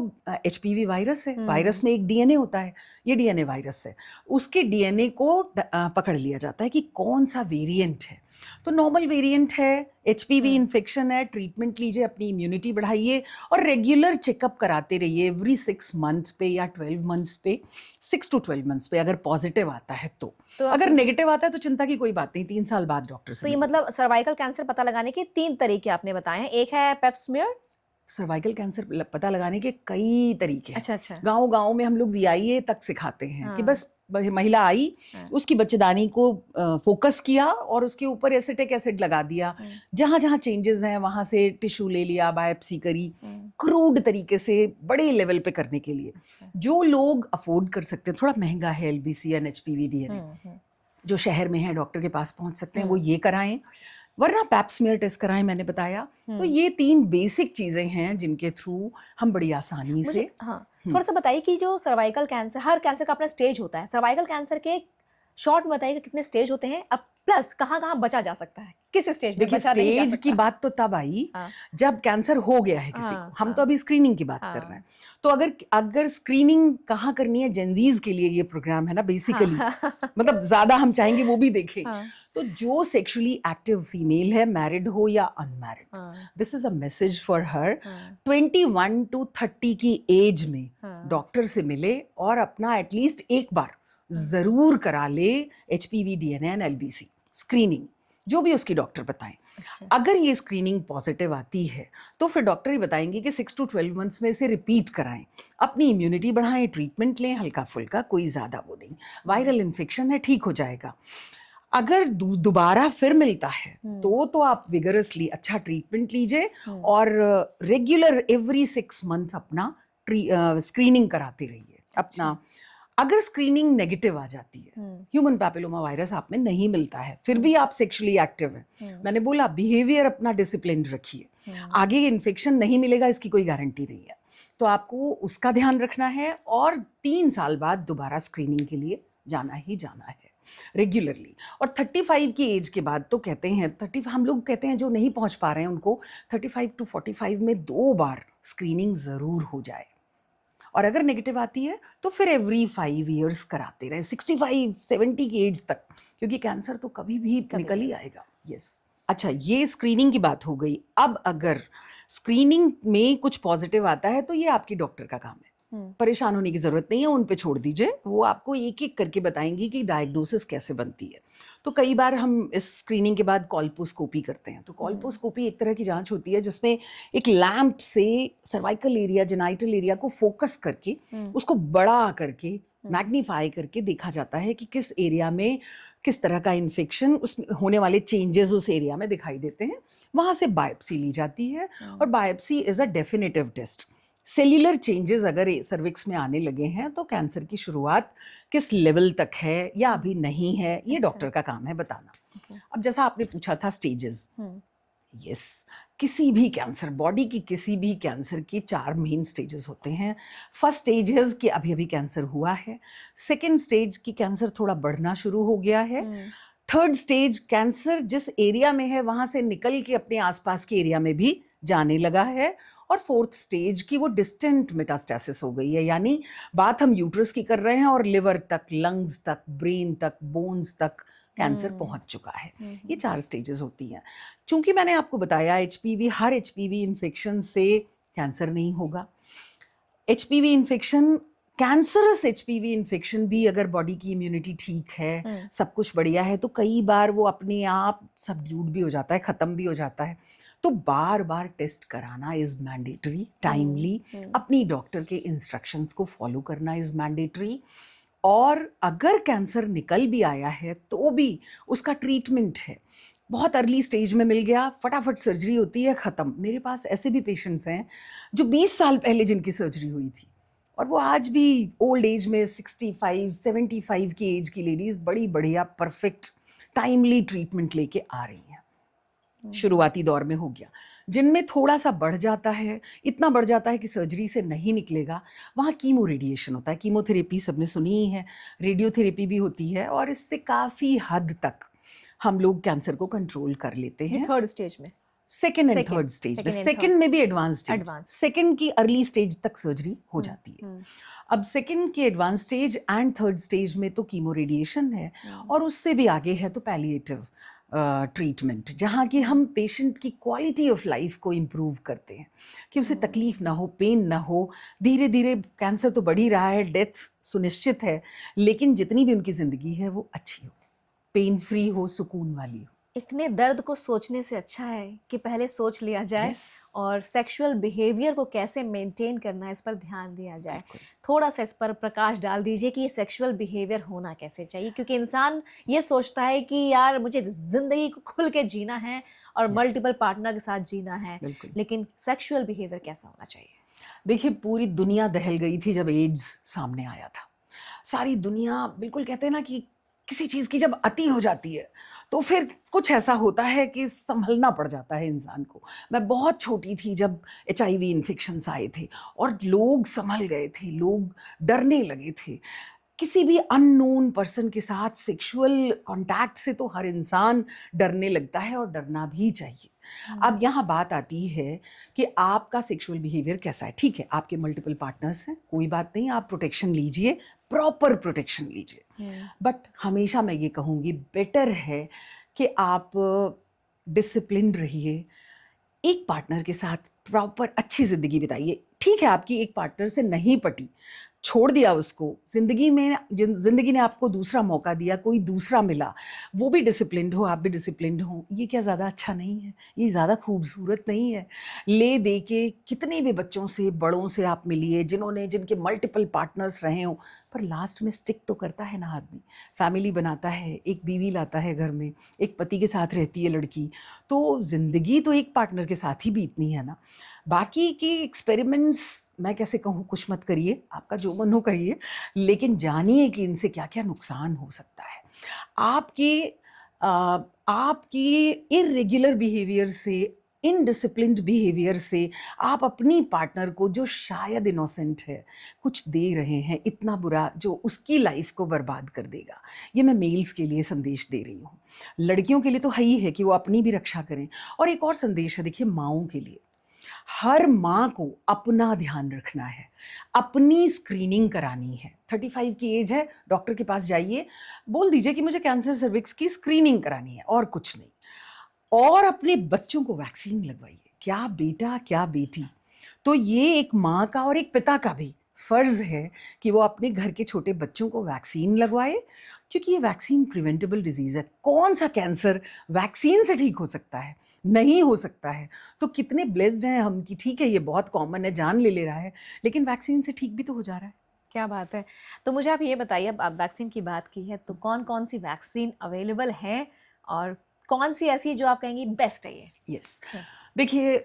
HPV वायरस है, वायरस में एक DNA होता है, ये DNA वायरस है, उसके DNA को पकड़ लिया जाता है कि कौन सा वेरिएंट है। तो नॉर्मल वेरिएंट है, HPV इन्फेक्शन है, ट्रीटमेंट लीजिए, अपनी इम्यूनिटी बढ़ाइए और रेगुलर चेकअप कराते रहिए एवरी 6 मंथ पे या 12 मंथ्स पे, 6 to 12 मंथ्स पे अगर पॉजिटिव आता है तो अगर नेगेटिव आता है तो चिंता की कोई बात नहीं, 3 साल बाद डॉक्टर से। तो ये मतलब सर्वाइकल कैंसर पता लगाने के 3 तरीके आपने बताए हैं। एक है पेप्समियर। सर्वाइकल कैंसर पता लगाने के कई तरीके हैं। अच्छा। गांव में हम लोग VIA तक सिखाते हैं कि बस महिला आई, उसकी बच्चेदानी को फोकस किया और उसके ऊपर एसिटिक एसिड लगा दिया, जहां जहां चेंजेस हैं वहां से टिश्यू ले लिया, बायोप्सी करी, क्रूड तरीके से बड़े लेवल पे करने के लिए। जो लोग अफोर्ड कर सकते हैं, थोड़ा महंगा है LBC या HPV DNA, जो शहर में है डॉक्टर के पास पहुंच सकते हैं, वो ये कराएं, वरना पैप्समेयर टेस्ट कराएं, मैंने बताया। तो ये 3 बेसिक चीजें हैं जिनके थ्रू हम बड़ी आसानी से। थोड़ा सा बताइए कि जो सर्वाइकल कैंसर, हर कैंसर का अपना स्टेज होता है, सर्वाइकल कैंसर के शॉर्ट में बताइए कितने स्टेज होते हैं, अब प्लस कहाँ बचा जा सकता है, किस स्टेज में बचा नहीं जा सकता? स्टेज की बात तो तब आई जब कैंसर हो गया है किसी को। हम तो अभी स्क्रीनिंग की बात कर रहे हैं। तो अगर स्क्रीनिंग कहाँ करनी है, जेंजीज के लिए ये प्रोग्राम है ना बेसिकली, मतलब ज्यादा हम चाहेंगे वो भी देखें। तो जो सेक्सुअली एक्टिव फीमेल है, मैरिड हो या unmarried, this is a message for her, 21 to 30 की एज में डॉक्टर से मिले और अपना एटलीस्ट एक बार जरूर करा ले HPV DNA and LBC screening, जो भी उसकी डॉक्टर बताएं। अगर ये स्क्रीनिंग पॉजिटिव आती है तो फिर डॉक्टर ही बताएंगे कि 6 to 12 मंथ्स में इसे रिपीट कराएं, अपनी इम्यूनिटी बढ़ाएं, ट्रीटमेंट लें, हल्का फुल्का, कोई ज्यादा वो नहीं, वायरल इन्फेक्शन है, ठीक हो जाएगा। अगर दोबारा फिर मिलता है तो आप विगरसली अच्छा ट्रीटमेंट लीजिए और रेगुलर एवरी 6 मंथ अपना स्क्रीनिंग कराते रहिए अपना। अगर स्क्रीनिंग नेगेटिव आ जाती है, ह्यूमन पैपिलोमा वायरस आप में नहीं मिलता है, फिर भी आप सेक्सुअली एक्टिव हैं, मैंने बोला बिहेवियर अपना डिसिप्लिन रखिए, आगे इन्फेक्शन नहीं मिलेगा इसकी कोई गारंटी नहीं है, तो आपको उसका ध्यान रखना है और 3 साल बाद दोबारा स्क्रीनिंग के लिए जाना ही जाना है रेगुलरली। और 35 की एज के बाद तो कहते हैं, 30 हम लोग कहते हैं जो नहीं पहुंच पा रहे हैं उनको 35 to 45 में 2 बार स्क्रीनिंग जरूर हो जाए, और अगर नेगेटिव आती है तो फिर एवरी 5 years कराते रहे, 65 70 की एज तक, क्योंकि कैंसर तो कभी भी निकल ही आएगा। यस। अच्छा, ये स्क्रीनिंग की बात हो गई। अब अगर स्क्रीनिंग में कुछ पॉजिटिव आता है तो ये आपकी डॉक्टर का काम है, परेशान होने की जरूरत नहीं है, उन पे छोड़ दीजिए, वो आपको एक एक करके बताएंगी कि डायग्नोसिस कैसे बनती है। तो कई बार हम इस स्क्रीनिंग के बाद कॉल्पोस्कोपी करते हैं। तो कॉल्पोस्कोपी एक तरह की जांच होती है जिसमें एक लैंप से सर्वाइकल एरिया, जेनाइटल एरिया को फोकस करके उसको बड़ा करके मैग्नीफाई करके देखा जाता है कि किस एरिया में किस तरह का इन्फेक्शन, उसमें होने वाले चेंजेस उस एरिया में दिखाई देते हैं। वहां से बायोप्सी ली जाती है और biopsy is a definitive test. Cellular changes अगर सर्विक्स में आने लगे हैं तो कैंसर की शुरुआत किस लेवल तक है या अभी नहीं है, ये डॉक्टर का काम है बताना। अब जैसा आपने पूछा था स्टेजेस, यस, किसी भी कैंसर, बॉडी की किसी भी कैंसर की 4 मेन स्टेजेस होते हैं। फर्स्ट स्टेज है कि अभी अभी कैंसर हुआ है, सेकेंड स्टेज की कैंसर थोड़ा बढ़ना शुरू हो गया है, थर्ड स्टेज कैंसर जिस एरिया में है वहां से निकल के अपने आसपास के एरिया में भी जाने लगा है, और फोर्थ स्टेज की वो डिस्टेंट मेटास्टेसिस हो गई है, यानी बात हम यूट्रस की कर रहे हैं और लिवर तक, लंग्स तक, ब्रेन तक, बोन्स तक कैंसर पहुंच चुका है। ये 4 स्टेजेस होती हैं। चूंकि मैंने आपको बताया HPV, हर HPV इन्फेक्शन से कैंसर नहीं होगा। HPV infection, cancerous HPV infection भी अगर बॉडी की इम्यूनिटी ठीक है, सब कुछ बढ़िया है, तो कई बार वो अपने आप सबड्यूड भी हो जाता है, खत्म भी हो जाता है। तो बार बार टेस्ट कराना इज मैंडेटरी, टाइमली, अपनी डॉक्टर के इंस्ट्रक्शंस को फॉलो करना इज मैंडेटरी। और अगर कैंसर निकल भी आया है तो भी उसका ट्रीटमेंट है, बहुत अर्ली स्टेज में मिल गया, फटाफट सर्जरी होती है, ख़त्म। मेरे पास ऐसे भी पेशेंट्स हैं जो 20 साल पहले जिनकी सर्जरी हुई थी और वो आज भी ओल्ड एज में 65 75 की एज की लेडीज़ बड़ी बढ़िया परफेक्ट टाइमली ट्रीटमेंट लेके आ रही हैं। शुरुआती दौर में हो गया। जिनमें थोड़ा सा बढ़ जाता है, इतना बढ़ जाता है कि सर्जरी से नहीं निकलेगा, वहाँ कीमो रेडिएशन होता है। कीमोथेरेपी सबने सुनी ही है, रेडियोथेरेपी भी होती है और इससे काफ़ी हद तक हम लोग कैंसर को कंट्रोल कर लेते ये हैं। थर्ड स्टेज में, second and Second, third stage में, second and सेकेंड में भी एडवांस स्टेज, Advanced. सेकेंड की अर्ली स्टेज तक सर्जरी हो जाती है। अब सेकेंड के advance stage and third stage में तो कीमो रेडिएशन है और उससे भी आगे है तो पैलिएटिव ट्रीटमेंट, जहाँ की हम पेशेंट की क्वालिटी ऑफ लाइफ को इम्प्रूव करते हैं कि उसे तकलीफ ना हो, पेन ना हो। धीरे धीरे कैंसर तो बढ़ ही रहा है, डेथ सुनिश्चित है, लेकिन जितनी भी उनकी ज़िंदगी है वो अच्छी हो, पेन फ्री हो, सुकून वाली हो। इतने दर्द को सोचने से अच्छा है कि पहले सोच लिया जाए Yes. और सेक्सुअल बिहेवियर को कैसे मेंटेन करना है इस पर ध्यान दिया जाए। बिल्कुल। थोड़ा सा इस पर प्रकाश डाल दीजिए कि ये सेक्सुअल बिहेवियर होना कैसे चाहिए, क्योंकि इंसान ये सोचता है कि यार मुझे ज़िंदगी को खुल के जीना है और मल्टीपल पार्टनर के साथ जीना है, बिल्कुल। लेकिन सेक्सुअल बिहेवियर कैसा होना चाहिए? देखिए, पूरी दुनिया दहल गई थी जब एड्स सामने आया था। सारी दुनिया, बिल्कुल कहते हैं ना कि किसी चीज़ की जब अति हो जाती है तो फिर कुछ ऐसा होता है कि संभलना पड़ जाता है इंसान को। मैं बहुत छोटी थी जब HIV इन्फेक्शंस आए थे और लोग संभल गए थे, लोग डरने लगे थे। किसी भी अननोन पर्सन के साथ सेक्सुअल कांटेक्ट से तो हर इंसान डरने लगता है और डरना भी चाहिए। अब यहाँ बात आती है कि आपका सेक्सुअल बिहेवियर कैसा है। ठीक है, आपके मल्टीपल पार्टनर्स हैं, कोई बात नहीं, आप प्रोटेक्शन लीजिए, प्रॉपर प्रोटेक्शन लीजिए। बट हमेशा मैं ये कहूँगी, बेटर है कि आप डिसिप्लिन रहिए, एक पार्टनर के साथ प्रॉपर अच्छी ज़िंदगी बिताइए। ठीक है, आपकी एक पार्टनर से नहीं पटी, छोड़ दिया उसको, ज़िंदगी में ज़िंदगी ने आपको दूसरा मौका दिया, कोई दूसरा मिला, वो भी डिसिप्लिन्ड हो, आप भी डिसिप्लिन्ड हो, ये क्या ज़्यादा अच्छा नहीं है? ये ज़्यादा खूबसूरत नहीं है? ले दे के कितने भी बच्चों से, बड़ों से आप मिलिए जिनके मल्टीपल पार्टनर्स रहे हों, पर लास्ट में स्टिक तो करता है ना आदमी। फैमिली बनाता है, एक बीवी लाता है घर में, एक पति के साथ रहती है लड़की, तो ज़िंदगी तो एक पार्टनर के साथ ही बीतनी है ना। बाकी के एक्सपेरिमेंट्स मैं कैसे कहूँ, कुछ मत करिए, आपका जो मन हो करिए, लेकिन जानिए कि इनसे क्या क्या नुकसान हो सकता है। आपकी इर्रेगुलर बिहेवियर से, इनडिसिप्लिन्ड बिहेवियर से आप अपनी पार्टनर को, जो शायद इनोसेंट है, कुछ दे रहे हैं इतना बुरा जो उसकी लाइफ को बर्बाद कर देगा। ये मैं मेल्स के लिए संदेश दे रही हूँ। लड़कियों के लिए तो है ही है कि वो अपनी भी रक्षा करें। और एक और संदेश है, देखिए, माँओं के लिए। हर माँ को अपना ध्यान रखना है, अपनी स्क्रीनिंग करानी है। 35 की एज है, डॉक्टर के पास जाइए, बोल दीजिए कि मुझे कैंसर सर्विक्स की स्क्रीनिंग करानी है और कुछ नहीं। और अपने बच्चों को वैक्सीन लगवाइए, क्या बेटा क्या बेटी। तो ये एक माँ का और एक पिता का भी फ़र्ज़ है कि वो अपने घर के छोटे बच्चों को वैक्सीन लगवाए, क्योंकि ये वैक्सीन प्रिवेंटेबल डिजीज़ है। कौन सा कैंसर वैक्सीन से ठीक हो सकता है? नहीं हो सकता है। तो कितने ब्लेस्ड हैं हम कि ठीक है, ये बहुत कॉमन है, जान ले रहा है, लेकिन वैक्सीन से ठीक भी तो हो जा रहा है। क्या बात है। तो मुझे आप ये बताइए, अब आप वैक्सीन की बात की है, तो कौन कौन सी वैक्सीन अवेलेबल है और कौन सी ऐसी जो आप कहेंगी बेस्ट है ये? यस, देखिए,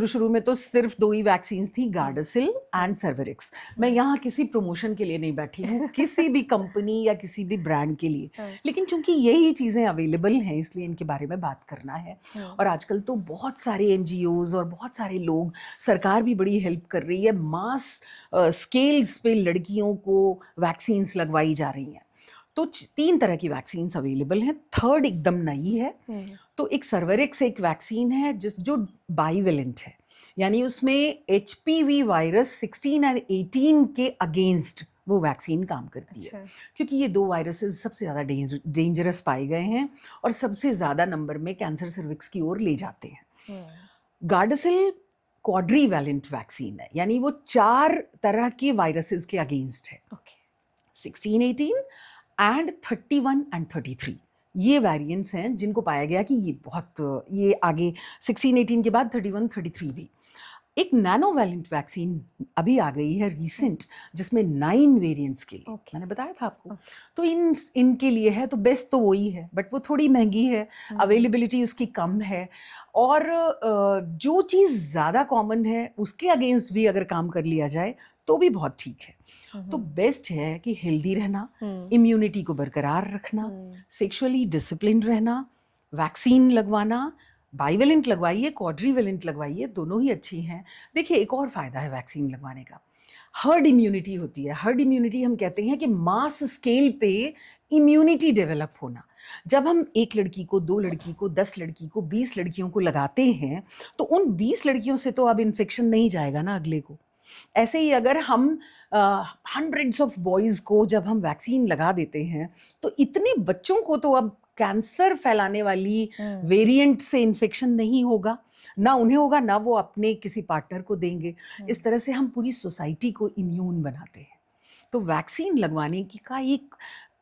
शुरू में तो सिर्फ 2 ही वैक्सीन्स थी, गार्डासिल एंड सर्वेरिक्स। मैं यहाँ किसी प्रमोशन के लिए नहीं बैठी हूँ, किसी भी कंपनी या किसी भी ब्रांड के लिए, लेकिन चूंकि यही चीज़ें अवेलेबल हैं इसलिए इनके बारे में बात करना है। और आजकल तो बहुत सारे NGOs और बहुत सारे लोग, सरकार भी बड़ी हेल्प कर रही है, मास स्केल्स पे लड़कियों को वैक्सीन्स लगवाई जा रही हैं। तो 3 तरह की वैक्सीन्स अवेलेबल हैं, थर्ड एकदम नई है। तो एक सर्वेरिक्स एक वैक्सीन है जो बाइवेलेंट है, यानी उसमें HPV वायरस 16 और 18 के अगेंस्ट वो वैक्सीन काम करती है, क्योंकि ये 2 वायरसेस सबसे ज़्यादा डेंजरस पाए गए हैं और सबसे ज़्यादा नंबर में कैंसर सर्विक्स की ओर ले जाते हैं। गार्डासिल क्वाड्रीवैलेंट वैक्सीन है, यानी वो 4 तरह के वायरसेस के अगेंस्ट है। 16, 18 एंड 31 एंड 33 ये वेरिएंट्स हैं जिनको पाया गया कि ये आगे 16, 18 के बाद 31, 33 भी। एक नैनोवैलेंट वैक्सीन अभी आ गई है रिसेंट, जिसमें 9 वेरिएंट्स के लिए, Okay. मैंने बताया था आपको। Okay. तो इनके लिए है, तो बेस्ट तो वही है, बट वो थोड़ी महंगी है, अवेलेबिलिटी उसकी कम है, और जो चीज़ ज़्यादा कॉमन है उसके अगेंस्ट भी अगर काम कर लिया जाए तो भी बहुत ठीक है। तो बेस्ट है कि हेल्दी रहना, इम्यूनिटी को बरकरार रखना, सेक्सुअली डिसिप्लिन रहना, वैक्सीन लगवाना, बाइवेलेंट लगवाइए, क्वाड्रीवेलेंट लगवाइए, दोनों ही अच्छी हैं। देखिए, एक और फ़ायदा है वैक्सीन लगवाने का, हर्ड इम्यूनिटी होती है। हर्ड इम्यूनिटी हम कहते हैं कि मास स्केल पे इम्यूनिटी डेवलप होना। जब हम एक लड़की को, 2 लड़की को, 10 लड़की को, 20 लड़कियों को लगाते हैं, तो उन 20 लड़कियों से तो अब इन्फेक्शन नहीं जाएगा ना अगले को। ऐसे ही अगर हम हंड्रेड्स ऑफ बॉयज़ को जब हम वैक्सीन लगा देते हैं, तो इतने बच्चों को तो अब कैंसर फैलाने वाली वेरिएंट से इन्फेक्शन नहीं होगा, ना उन्हें होगा, ना वो अपने किसी पार्टनर को देंगे। इस तरह से हम पूरी सोसाइटी को इम्यून बनाते हैं। तो वैक्सीन लगवाने का एक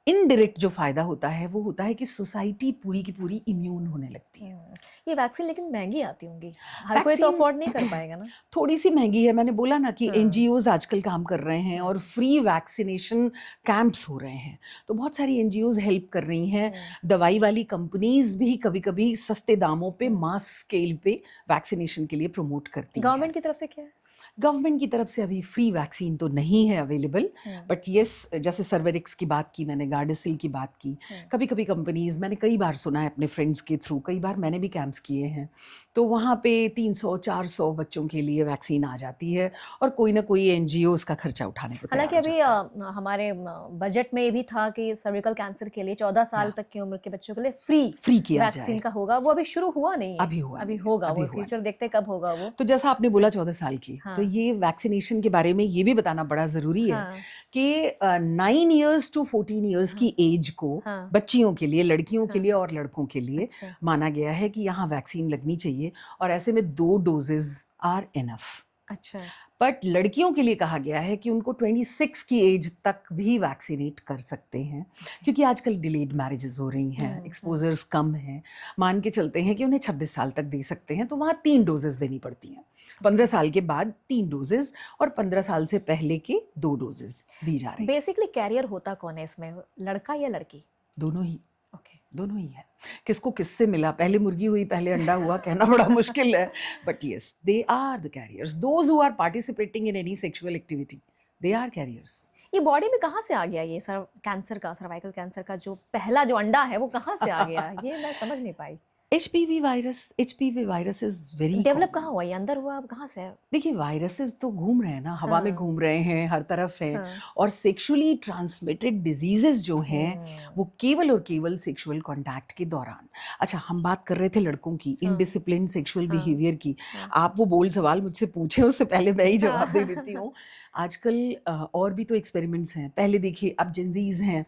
इनडायरेक्ट जो फायदा होता है वो होता है कि सोसाइटी पूरी की पूरी इम्यून होने लगती है। ये वैक्सीन लेकिन महंगी आती होंगी, हर कोई तो वैक्सीन अफोर्ड नहीं कर पाएगा ना। थोड़ी सी महंगी है, मैंने बोला ना कि हाँ। एनजीओज आजकल काम कर रहे हैं और फ्री वैक्सीनेशन कैंप्स हो रहे हैं, तो बहुत सारी एनजीओज हेल्प कर रही हैं। दवाई वाली कंपनीज भी कभी कभी सस्ते दामों पे मास स्केल पे वैक्सीनेशन के लिए प्रमोट करती हैं। गवर्नमेंट की तरफ से क्या है? गवर्नमेंट की तरफ से अभी फ्री वैक्सीन तो नहीं है अवेलेबल, बट येस, जैसे सर्वेरिक्स की बात की मैंने, गार्डेसिल की बात की, कभी कभी कंपनीज, मैंने कई बार सुना है अपने फ्रेंड्स के थ्रू, कई बार मैंने भी कैंप्स किए हैं, तो वहाँ पे 300-400 बच्चों के लिए वैक्सीन आ जाती है, और कोई ना कोई एनजीओ उसका खर्चा उठाने को तैयार हालांकि हो अभी जाता है। हमारे बजट में ये भी था कि सर्विकल कैंसर के लिए 14 साल तक की उम्र के बच्चों के लिए फ्री किया वैक्सीन जाए। का होगा। वो अभी शुरू हुआ नहीं है, अभी हुआ अभी नहीं है, होगा, अभी वो हुआ फ्यूचर देखते कब होगा वो। तो जैसा आपने बोला 14 साल की, तो हाँ। ये वैक्सीनेशन के बारे में ये भी बताना बड़ा ज़रूरी है हाँ। कि 9 इयर्स टू 14 इयर्स की एज को हाँ। बच्चियों के लिए, लड़कियों के लिए और लड़कों के लिए अच्छा। माना गया है कि यहाँ वैक्सीन लगनी चाहिए, और ऐसे में 2 डोजेज आर इनफ। अच्छा। बट लड़कियों के लिए कहा गया है कि उनको 26 की एज तक भी वैक्सीनेट कर सकते हैं, क्योंकि आजकल डिलेड मैरिजेस हो रही हैं, एक्सपोजर्स कम हैं, मान के चलते हैं कि उन्हें 26 साल तक दे सकते हैं, तो वहाँ 3 डोजेस देनी पड़ती हैं। 15 साल के बाद 3 डोजेस, और 15 साल से पहले के 2 डोजेस दी जा रही हैं। बेसिकली कैरियर होता कौन है इसमें, लड़का या लड़की? दोनों ही, ओके। दोनों ही है। किसको किससे मिला, पहले मुर्गी हुई पहले अंडा हुआ, कहना बड़ा मुश्किल है, but yes, they are the carriers, those who are participating in any sexual activity, they are carriers. ये बॉडी में कहाँ से आ गया ये कैंसर का, सर्वाइकल कैंसर का जो पहला जो अंडा है वो कहाँ से आ गया? ये मैं समझ नहीं पाई। HPV virus is very develop कहाँ हुआ, ये अंदर हुआ, अब कहाँ से है? देखिए, वायरसेस तो घूम रहे हैं ना, हवा में घूम रहे हैं, हर तरफ हैं, और सेक्सुअली ट्रांसमिटेड डिजीजेस जो हैं वो केवल और केवल सेक्सुअल कांटेक्ट के दौरान। अच्छा, हम बात कर रहे थे लड़कों की इनडिसिप्लिन सेक्सुअल बिहेवियर की। आप वो बोल्ड सवाल मुझसे पूछे, उससे पहले मैं ही जवाब दे देती हूँ। आजकल और भी तो एक्सपेरिमेंट्स हैं। पहले देखिए, अब जेंजीज हैं,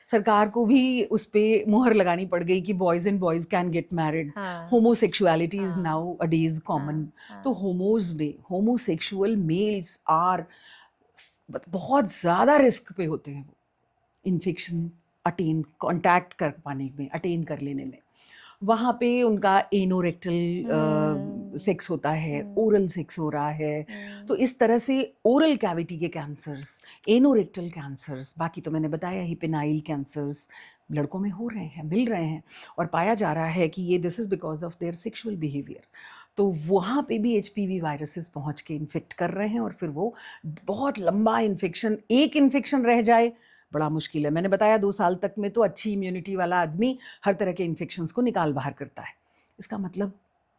सरकार को भी उस पर मुहर लगानी पड़ गई कि boys and boys can get married, homosexuality is now a days common. तो होमोज में होमोसेक्सुअल मेल्स आर बहुत ज़्यादा रिस्क पे होते हैं वो इन्फेक्शन कांटेक्ट कर पाने में, अटेन कर लेने में। वहाँ पे उनका एनोरेक्टल सेक्स होता है, ओरल सेक्स हो रहा है, तो इस तरह से ओरल कैविटी के कैंसर्स, एनोरेक्टल कैंसर्स, बाकी तो मैंने बताया ही, पेनाइल कैंसर्स लड़कों में हो रहे हैं, मिल रहे हैं, और पाया जा रहा है कि ये this is because of their sexual behaviour. तो वहाँ पे भी एचपीवी वायरसेस पहुँच के इन्फेक्ट कर रहे हैं, और फिर वो बहुत लंबा इन्फेक्शन, एक इन्फेक्शन रह जाए बड़ा मुश्किल है। मैंने बताया 2 साल तक में तो अच्छी इम्यूनिटी वाला आदमी हर तरह के इन्फेक्शंस को निकाल बाहर करता है। इसका मतलब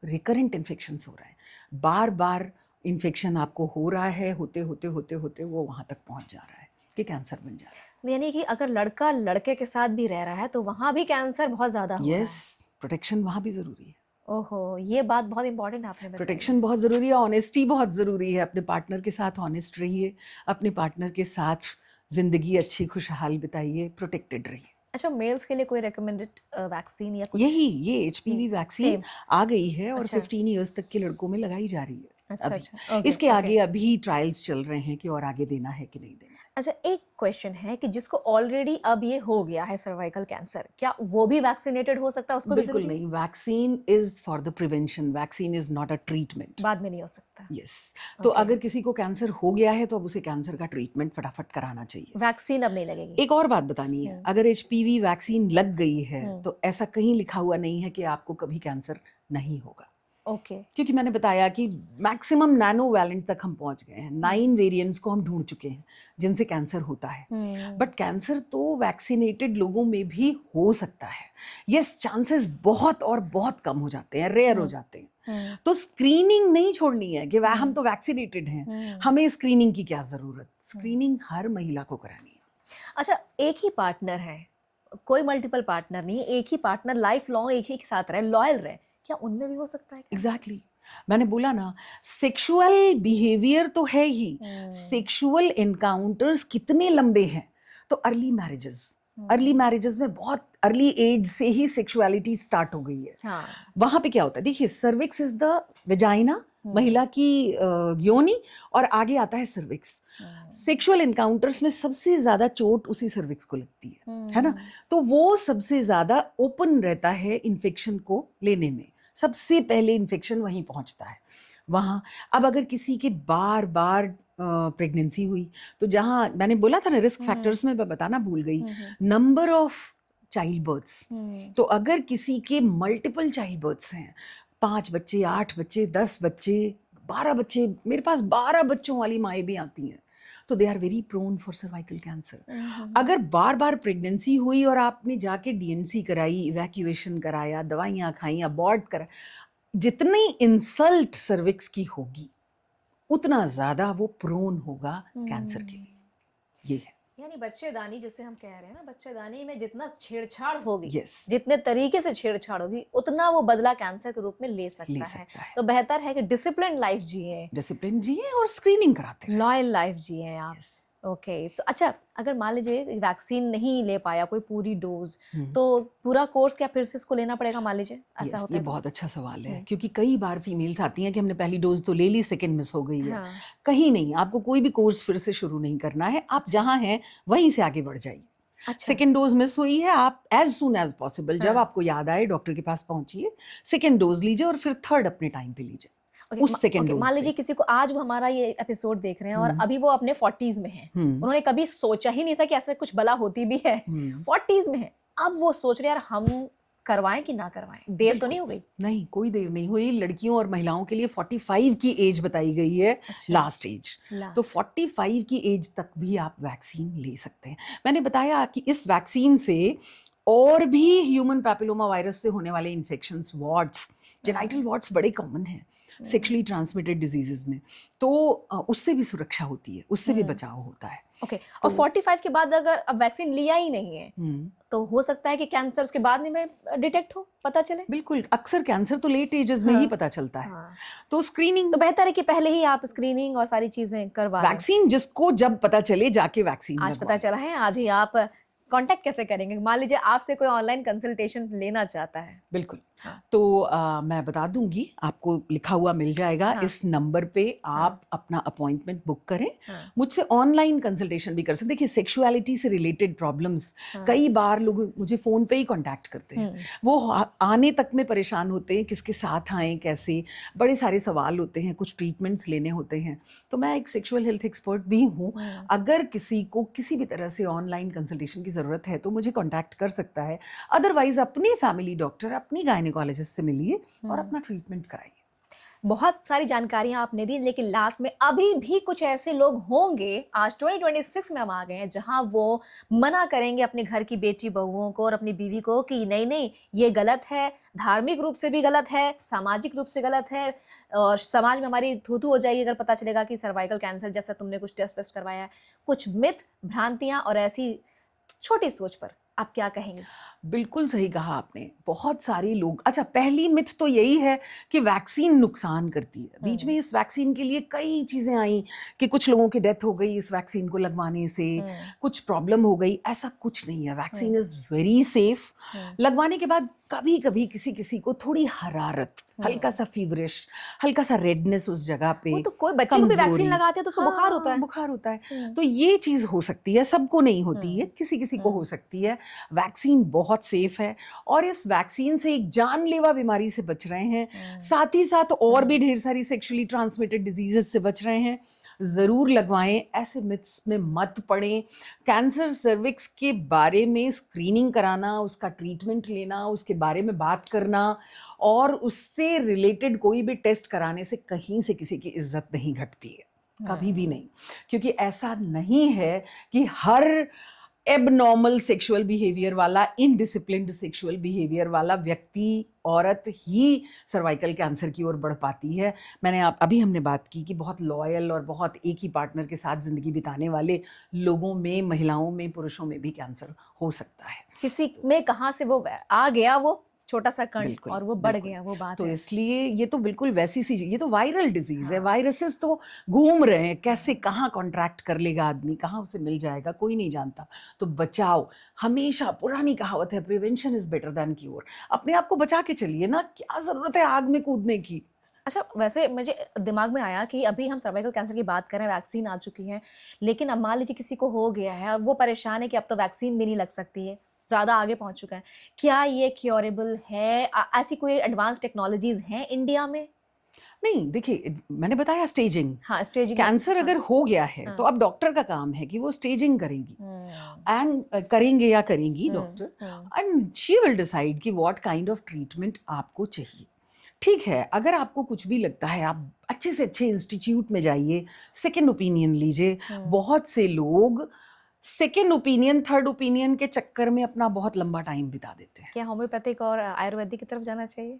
रिकरेंट इन्फेक्शंस हो रहे हैं, बार बार इन्फेक्शन आपको हो रहा है, होते होते होते होते वो वहाँ तक पहुँच जा रहा है कि कैंसर बन जा रहा है। यानी कि अगर लड़का लड़के के साथ भी रह रहा है तो वहाँ भी कैंसर बहुत ज़्यादा हो रहा है। यस, प्रोटेक्शन वहाँ भी ज़रूरी है। ओहो, ये बात बहुत इंपॉर्टेंट आपने बताई। प्रोटेक्शन बहुत ज़रूरी है, ऑनेस्टी बहुत ज़रूरी है। अपने पार्टनर के साथ ऑनेस्ट रहिए, अपने पार्टनर के साथ ज़िंदगी अच्छी खुशहाल बिताइए, प्रोटेक्टेड रहिए। अच्छा, मेल्स के लिए कोई रिकमेंडेड वैक्सीन या कुछ? ये एचपीवी वैक्सीन आ गई है, और अच्छा। 15 इयर्स तक के लड़कों में लगाई जा रही है। अच्छा, अभी अच्छा, ओके, इसके ओके। आगे अभी ट्रायल्स चल रहे हैं कि और आगे देना है कि नहीं देना है। अच्छा, एक क्वेश्चन है कि जिसको ऑलरेडी अब ये हो गया है सर्वाइकल कैंसर, क्या वो भी वैक्सीनेटेड हो सकता है? उसको भी बिल्कुल जरूरी है? नहीं, vaccine is for the prevention, vaccine is not a treatment. बाद में नहीं हो सकता? यस। तो ओके। अगर किसी को कैंसर हो गया है तो अब उसे कैंसर का ट्रीटमेंट फटाफट कराना चाहिए। वैक्सीन अब नहीं लगेगी? एक और बात बतानी है, अगर एचपीवी वैक्सीन लग गई है तो ऐसा कहीं लिखा हुआ नहीं है कि आपको कभी कैंसर नहीं होगा, ओके। क्योंकि मैंने बताया कि मैक्सिमम नैनो वैलेंट तक हम पहुंच गए हैं। 9 वेरिएंट्स को हम ढूंढ चुके हैं जिनसे कैंसर होता है। बट कैंसर तो वैक्सीनेटेड लोगों में भी हो सकता है। यस, चांसेस बहुत और बहुत कम हो जाते हैं, रेयर हो जाते हैं। तो स्क्रीनिंग नहीं छोड़नी है कि हम तो वैक्सीनेटेड हैं, हमें स्क्रीनिंग की क्या जरूरत। स्क्रीनिंग हर महिला को करानी है। अच्छा, एक ही पार्टनर है, कोई मल्टीपल पार्टनर नहीं है, एक ही पार्टनर लाइफ लॉन्ग एक ही के साथ रहे, लॉयल रहे, क्या उनमें भी हो सकता है कैंसर? एग्जैक्टली मैंने बोला ना, सेक्सुअल बिहेवियर तो है ही, सेक्सुअल एनकाउंटर्स कितने लंबे हैं। तो अर्ली मैरिजेस में बहुत अर्ली एज से ही सेक्सुअलिटी स्टार्ट हो गई है। हाँ। वहां पे क्या होता है, देखिए, सर्विक्स इज द वेजाइना, महिला की योनि, और आगे आता है सर्विक्स। सेक्सुअल एनकाउंटर्स में सबसे ज्यादा चोट उसी सर्विक्स को लगती है ना। तो वो सबसे ज्यादा ओपन रहता है इन्फेक्शन को लेने में, सबसे पहले इन्फेक्शन वहीं पहुंचता है वहां। अब अगर किसी के बार बार प्रेगनेंसी हुई, तो जहां मैंने बोला था ना रिस्क फैक्टर्स में, मैं बताना भूल गई, नंबर ऑफ चाइल्ड बर्थ्स। तो अगर किसी के मल्टीपल चाइल्ड बर्थ्स हैं, 5 बच्चे, 8 बच्चे, 10 बच्चे, 12 बच्चे, मेरे पास 12 बच्चों वाली माएँ भी आती हैं, तो they are very prone for cervical cancer. अगर बार बार प्रेगनेंसी हुई और आपने जाके डीएनसी कराई, इवैक्यूएशन कराया, दवाइयाँ खाई, अबॉर्ट करा, जितनी इंसल्ट सर्विक्स की होगी उतना ज्यादा वो प्रोन होगा कैंसर के लिए। ये है। यानी बच्चेदानी जिसे हम कह रहे हैं ना, बच्चेदानी में जितना छेड़छाड़ होगी, Yes. जितने तरीके से छेड़छाड़ होगी, उतना वो बदला कैंसर के रूप में ले सकता है। तो बेहतर है कि डिसिप्लिन लाइफ जिए और स्क्रीनिंग कराते हैं, लॉयल लाइफ जिए आप। Yes. ओके। तो अच्छा, अगर मान लीजिए वैक्सीन नहीं ले पाया कोई पूरी डोज, तो पूरा कोर्स क्या फिर से इसको लेना पड़ेगा? मान लीजिए ऐसा होता ये है तो? बहुत अच्छा सवाल है, क्योंकि कई बार फीमेल्स आती हैं कि हमने पहली डोज तो ले ली, सेकंड मिस हो गई है। हाँ। कहीं नहीं, आपको कोई भी कोर्स फिर से शुरू नहीं करना है। आप जहां हैं वहीं से आगे बढ़ जाइए। अच्छा। सेकेंड डोज मिस हुई है, आप एज सुन एज पॉसिबल, जब आपको याद आए, डॉक्टर के पास पहुंचिए, सेकेंड डोज लीजिए और फिर थर्ड अपने टाइम पे लीजिए। उस सेकेंड डोज मान लीजिए किसी को आज वो हमारा ये एपिसोड देख रहे हैं और अभी वो अपने 40s में हैं, उन्होंने कभी सोचा ही नहीं था कि ऐसे कुछ बला होती भी है, 40s में है, अब वो सोच रहे हैं यार हम करवाएं कि ना करवाएं, देर तो नहीं हो गई? नहीं, कोई देर नहीं हुई। लड़कियों और महिलाओं के लिए 45 की एज बताई गई है लास्ट एज। तो 45 की एज तक भी आप वैक्सीन ले सकते हैं। मैंने बताया कि इस वैक्सीन से और भी ह्यूमन पैपिलोमा वायरस से होने वाले इन्फेक्शंस, वॉर्ट्स, जेनाइटल वॉर्ट्स बड़े कॉमन हैं सेक्सुअली ट्रांसमिटेड डिजीजेस में, तो उससे भी सुरक्षा होती है, उससे भी बचाव होता है। ओके। और 45 के बाद अगर अब वैक्सीन लिया ही नहीं है, तो हो सकता है कि कैंसर उसके बाद में डिटेक्ट हो, पता चले? बिल्कुल, अक्सर कैंसर तो लेट एजेस में ही पता चलता है। तो स्क्रीनिंग तो बेहतर है कि पहले ही आप स्क्रीनिंग और सारी चीजें करवा लें। वैक्सीन जिसको जब पता चले जाके वैक्सीन आज पता चला है, आज ही आप कांटेक्ट कैसे करेंगे? मान लीजिए आपसे कोई ऑनलाइन कंसल्टेशन लेना चाहता है। बिल्कुल। तो मैं बता दूंगी, आपको लिखा हुआ मिल जाएगा। इस नंबर पे आप अपना अपॉइंटमेंट बुक करें, मुझसे ऑनलाइन कंसल्टेशन भी कर सकते। देखिए, सेक्सुअलिटी से रिलेटेड प्रॉब्लम्स कई बार लोग मुझे फ़ोन पे ही कांटेक्ट करते हैं, वो आने तक में परेशान होते हैं, किसके साथ आएँ, कैसे, बड़े सारे सवाल होते हैं, कुछ ट्रीटमेंट्स लेने होते हैं। तो मैं एक सेक्सुअल हेल्थ एक्सपर्ट भी हूँ। अगर किसी को किसी भी तरह से ऑनलाइन कंसल्टेशन की ज़रूरत है तो मुझे कॉन्टैक्ट कर सकता है। अदरवाइज अपने फैमिली डॉक्टर, अपनी गायनेकोलॉजिस्ट से मिलिए और अपना ट्रीटमेंट कराइए। बहुत सारी जानकारियां आपने दी, लेकिन लास्ट में अभी भी कुछ ऐसे लोग होंगे, आज 2026 में हम आ गए हैं, जहां वो मना करेंगे अपने घर की बेटी बहुओं को और अपनी बीवी को कि नहीं नहीं ये गलत है, धार्मिक रूप से भी गलत है, सामाजिक रूप से गलत है, और समाज में हमारी थू-थू हो जाएगी अगर पता चलेगा कि सर्वाइकल कैंसर जैसा तुमने कुछ टेस्ट वेस्ट करवाया है। कुछ मिथ, भ्रांतियां और ऐसी छोटी सोच पर आप क्या कहेंगे? बिल्कुल सही कहा आपने। बहुत सारे लोग, अच्छा, पहली मिथ तो यही है कि वैक्सीन नुकसान करती है। बीच में इस वैक्सीन के लिए कई चीज़ें आई कि कुछ लोगों की डेथ हो गई इस वैक्सीन को लगवाने से, कुछ प्रॉब्लम हो गई। ऐसा कुछ नहीं है, वैक्सीन इज़ वेरी सेफ। लगवाने के बाद कभी कभी किसी किसी को थोड़ी हरारत, हल्का सा फीवरिश, हल्का सा रेडनेस उस जगह वो पे, तो कोई बच्चे को भी वैक्सीन कमजोरी, लगाते हैं तो उसको बुखार होता हाँ है। बुखार होता है। तो ये चीज़ हो सकती है, सबको नहीं होती है, किसी किसी को हो हम्म, सकती है। वैक्सीन बहुत सेफ है और इस वैक्सीन से एक जानलेवा बीमारी से बच रहे हैं, साथ ही साथ और भी ढेर सारी सेक्सुअली ट्रांसमिटेड डिजीजेस से बच रहे हैं। ज़रूर लगवाएं, ऐसे मिथ्स में मत पड़ें। कैंसर सर्विक्स के बारे में स्क्रीनिंग कराना, उसका ट्रीटमेंट लेना, उसके बारे में बात करना और उससे रिलेटेड कोई भी टेस्ट कराने से कहीं से किसी की इज्जत नहीं घटती है, कभी भी नहीं। क्योंकि ऐसा नहीं है कि हर एबनॉर्मल सेक्सुअल बिहेवियर वाला, इनडिसिप्लिन्ड सेक्सुअल बिहेवियर वाला व्यक्ति, औरत ही सर्वाइकल कैंसर की ओर बढ़ पाती है। अभी हमने बात की कि बहुत लॉयल और बहुत एक ही पार्टनर के साथ ज़िंदगी बिताने वाले लोगों में, महिलाओं में, पुरुषों में भी कैंसर हो सकता है। किसी में कहाँ से वो आ गया, वो छोटा सा कण, बिल्कुल, और वो बढ़ बिल्कुल। गया, वो बात तो है। इसलिए ये तो बिल्कुल वैसी सी, ये तो वायरल डिजीज़ है, हाँ। वायरसेस तो घूम रहे हैं, कैसे कहाँ कॉन्ट्रैक्ट कर लेगा आदमी, कहाँ उसे मिल जाएगा, कोई नहीं जानता। तो बचाओ, हमेशा पुरानी कहावत है, prevention is better than cure. अपने आप को बचा के चलिए ना, क्या ज़रूरत है आग में कूदने की? अच्छा, वैसे मुझे दिमाग में आया कि अभी हम सर्वाइकल कैंसर की बात कर रहे हैं, वैक्सीन आ चुकी है, लेकिन अब मान लीजिए किसी को हो गया है और वो परेशान है कि अब तो वैक्सीन भी नहीं लग सकती है, ज़्यादा आगे पहुँच चुका है। क्या ये क्योरेबल है? ऐसी कोई एडवांस टेक्नोलॉजीज़ हैं इंडिया में? नहीं, देखिए, मैंने बताया स्टेजिंग। हाँ, स्टेजिंग है। कैंसर हाँ, अगर हो गया है, तो हाँ। अब डॉक्टर का काम है कि वो स्टेजिंग करेंगी हुँ, एंड करेंगे या करेंगी हुँ, डॉक्टर, हुँ, एंड शी विल डिसाइड कि व्हाट काइंड ऑफ ट्रीटमेंट आपको चाहिए। ठीक है, अगर आपको कुछ भी लगता है, आप अच्छे से अच्छे इंस्टीट्यूट में जाइए, सेकंड ओपिनियन लीजिए। हुँ। बहुत से लोग सेकंड ओपिनियन, थर्ड ओपिनियन के चक्कर में अपना बहुत लंबा टाइम बिता देते हैं। क्या होम्योपैथिक और आयुर्वेदिक की तरफ जाना चाहिए?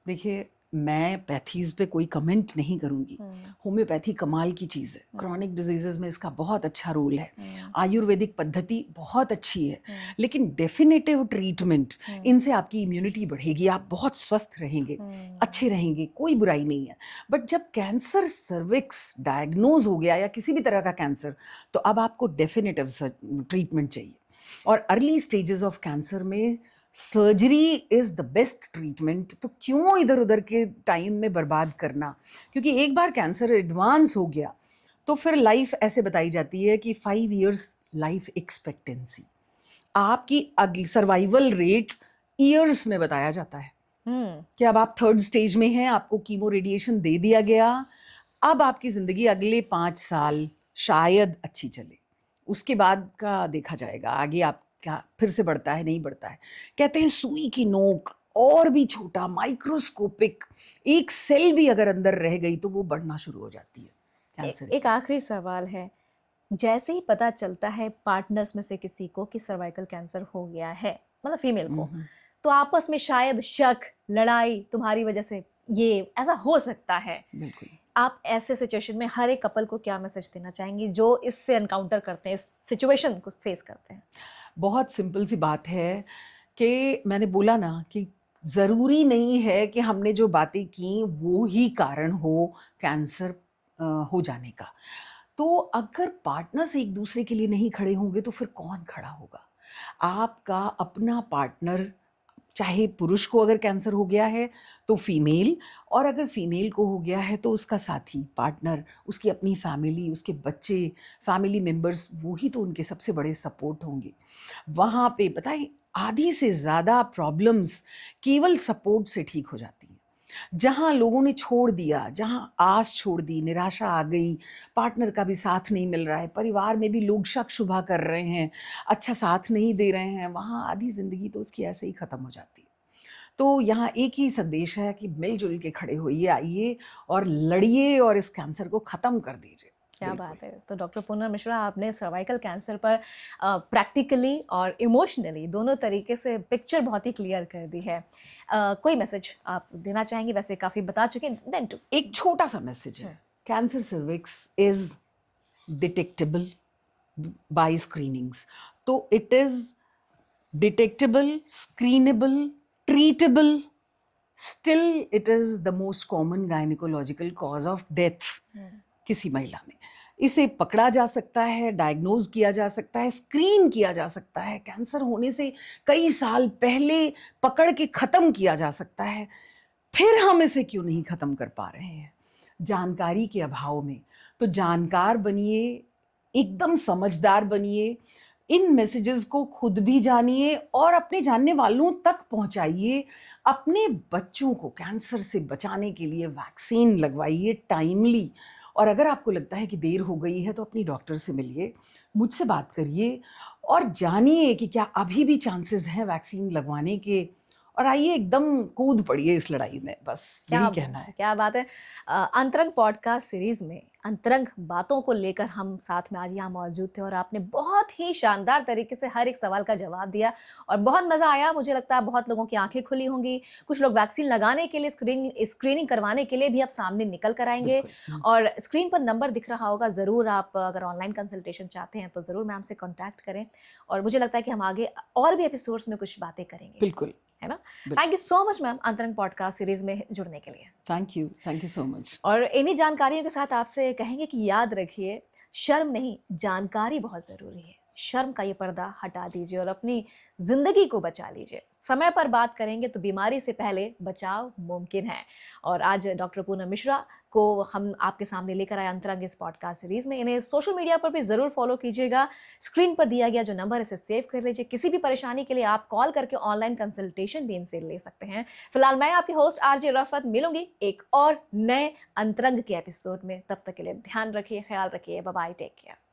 देखिए, मैं पैथीज़ पे कोई कमेंट नहीं करूँगी। हुँ, होम्योपैथी कमाल की चीज़ है। हुँ, क्रॉनिक डिज़ीज़ेज़ में इसका बहुत अच्छा रोल है। हुँ, आयुर्वेदिक पद्धति बहुत अच्छी है। हुँ, लेकिन डेफ़िनेटिव ट्रीटमेंट, हुँ, इनसे आपकी इम्यूनिटी बढ़ेगी, आप बहुत स्वस्थ रहेंगे, हुँ। अच्छे रहेंगे, कोई बुराई नहीं है। बट जब कैंसर सर्विक्स डायग्नोज़ हो गया या किसी भी तरह का कैंसर, तो अब आपको डेफ़िनेटिव ट्रीटमेंट चाहिए। और अर्ली स्टेजेस ऑफ कैंसर में surgery is the best treatment. तो क्यों इधर-उधर के टाइम में बर्बाद करना? क्योंकि एक बार कैंसर एडवांस हो गया, तो फिर लाइफ ऐसे बताई जाती है कि 5 इयर्स लाइफ एक्सपेक्टेंसी। आपकी सर्वाइवल रेट ईयर्स में बताया जाता है हुँ, कि अब आप थर्ड स्टेज में हैं, आपको कीमो रेडिएशन दे दिया गया, अब आपकी ज़िंदगी अगले 5 साल शायद अच्छी चले। उसके बाद का देखा जाएगा, आगे आप क्या फिर से बढ़ता है, नहीं बढ़ता है। कहते हैं सुई की नोक और भी छोटा, माइक्रोस्कोपिक, एक सेल भी अगर अंदर रह गई तो वो बढ़ना शुरू हो जाती है कैंसर एक की। आखिरी सवाल है। जैसे ही पता चलता है पार्टनर्स में से किसी को कि सर्वाइकल कैंसर हो गया है, मतलब फीमेल को, तो आपस में शायद शक, लड़ाई तुम्हारी वजह से ये ऐसा हो सकता है। बिल्कुल। आप ऐसे सिचुएशन में हर एक कपल को क्या मैसेज देना चाहेंगी जो इससे एनकाउंटर करते हैं, इस सिचुएशन को फेस करते हैं? बहुत सिंपल सी बात है कि मैंने बोला ना कि ज़रूरी नहीं है कि हमने जो बातें की वो ही कारण हो कैंसर हो जाने का। तो अगर पार्टनर्स एक दूसरे के लिए नहीं खड़े होंगे तो फिर कौन खड़ा होगा? आपका अपना पार्टनर, चाहे पुरुष को अगर कैंसर हो गया है तो फीमेल, और अगर फीमेल को हो गया है तो उसका साथी, पार्टनर, उसकी अपनी फैमिली, उसके बच्चे, फैमिली मेंबर्स, वो ही तो उनके सबसे बड़े सपोर्ट होंगे। वहाँ पे पता है, आधी से ज़्यादा प्रॉब्लम्स केवल सपोर्ट से ठीक हो जाती हैं। जहाँ लोगों ने छोड़ दिया, जहाँ आस छोड़ दी, निराशा आ गई, पार्टनर का भी साथ नहीं मिल रहा है, परिवार में भी लोग शक-शुबा कर रहे हैं, अच्छा साथ नहीं दे रहे हैं, वहाँ आधी ज़िंदगी तो उसकी ऐसे ही ख़त्म हो जाती है। तो यहाँ एक ही संदेश है कि मिल-जुल के खड़े होइए, आइए और लड़िए और इस कैंसर को ख़त्म कर दीजिए। क्या बिल्कुल। बात है! तो डॉक्टर पूनम मिश्रा, आपने सर्वाइकल कैंसर पर प्रैक्टिकली और इमोशनली दोनों तरीके से पिक्चर बहुत ही क्लियर कर दी है। कोई मैसेज आप देना चाहेंगी? वैसे काफ़ी बता चुके हैं, देन टू। एक छोटा-सा मैसेज है, cancer cervix is detectable by screenings. तो it is detectable, screenable, treatable, still it is the most common gynaecological cause of death किसी महिला में। इसे पकड़ा जा सकता है, डायग्नोज किया जा सकता है, स्क्रीन किया जा सकता है, कैंसर होने से कई साल पहले पकड़ के ख़त्म किया जा सकता है। फिर हम इसे क्यों नहीं ख़त्म कर पा रहे हैं? जानकारी के अभाव में। तो जानकार बनिए, एकदम समझदार बनिए, इन मैसेजेस को खुद भी जानिए और अपने जानने वालों तक पहुंचाइए। अपने बच्चों को कैंसर से बचाने के लिए वैक्सीन लगवाइए टाइमली। और अगर आपको लगता है कि देर हो गई है तो अपनी डॉक्टर से मिलिए, मुझसे बात करिए और जानिए कि क्या अभी भी चांसेस हैं वैक्सीन लगवाने के। और आइए एकदम कूद पड़िए इस लड़ाई में, बस यही कहना है। क्या बात है। अंतरंग पॉडकास्ट सीरीज में अंतरंग बातों को लेकर हम साथ में आज यहाँ मौजूद थे और आपने बहुत ही शानदार तरीके से हर एक सवाल का जवाब दिया और बहुत मजा आया। मुझे लगता है बहुत लोगों की आंखें खुली होंगी। कुछ लोग वैक्सीन लगाने के लिए, स्क्रीनिंग करवाने के लिए भी अब सामने निकल कर आएंगे। और स्क्रीन पर नंबर दिख रहा होगा, जरूर आप अगर ऑनलाइन कंसल्टेशन चाहते हैं तो जरूर मैम से कॉन्टैक्ट करें। और मुझे लगता है कि हम आगे और भी एपिसोड्स में कुछ बातें करेंगे, बिल्कुल, है ना। Thank you so much ma'am अंतरंग पॉडकास्ट सीरीज में जुड़ने के लिए। Thank you so much. और इन्हीं जानकारियों के साथ आपसे कहेंगे कि याद रखिए, शर्म नहीं, जानकारी बहुत जरूरी है। शर्म का ये पर्दा हटा दीजिए और अपनी जिंदगी को बचा लीजिए। समय पर बात करेंगे तो बीमारी से पहले बचाव मुमकिन है। और आज डॉक्टर पूनम मिश्रा को हम आपके सामने लेकर आए अंतरंग इस पॉडकास्ट सीरीज में। इन्हें सोशल मीडिया पर भी जरूर फॉलो कीजिएगा। स्क्रीन पर दिया गया जो नंबर है इसे सेव कर लीजिए। किसी भी परेशानी के लिए आप कॉल करके ऑनलाइन कंसल्टेशन भी इनसे ले सकते हैं। फिलहाल मैं आपकी होस्ट आरजे रफत मिलूंगी एक और नए अंतरंग के एपिसोड में। तब तक के लिए ध्यान रखिए, ख्याल रखिए। Bye bye, take care.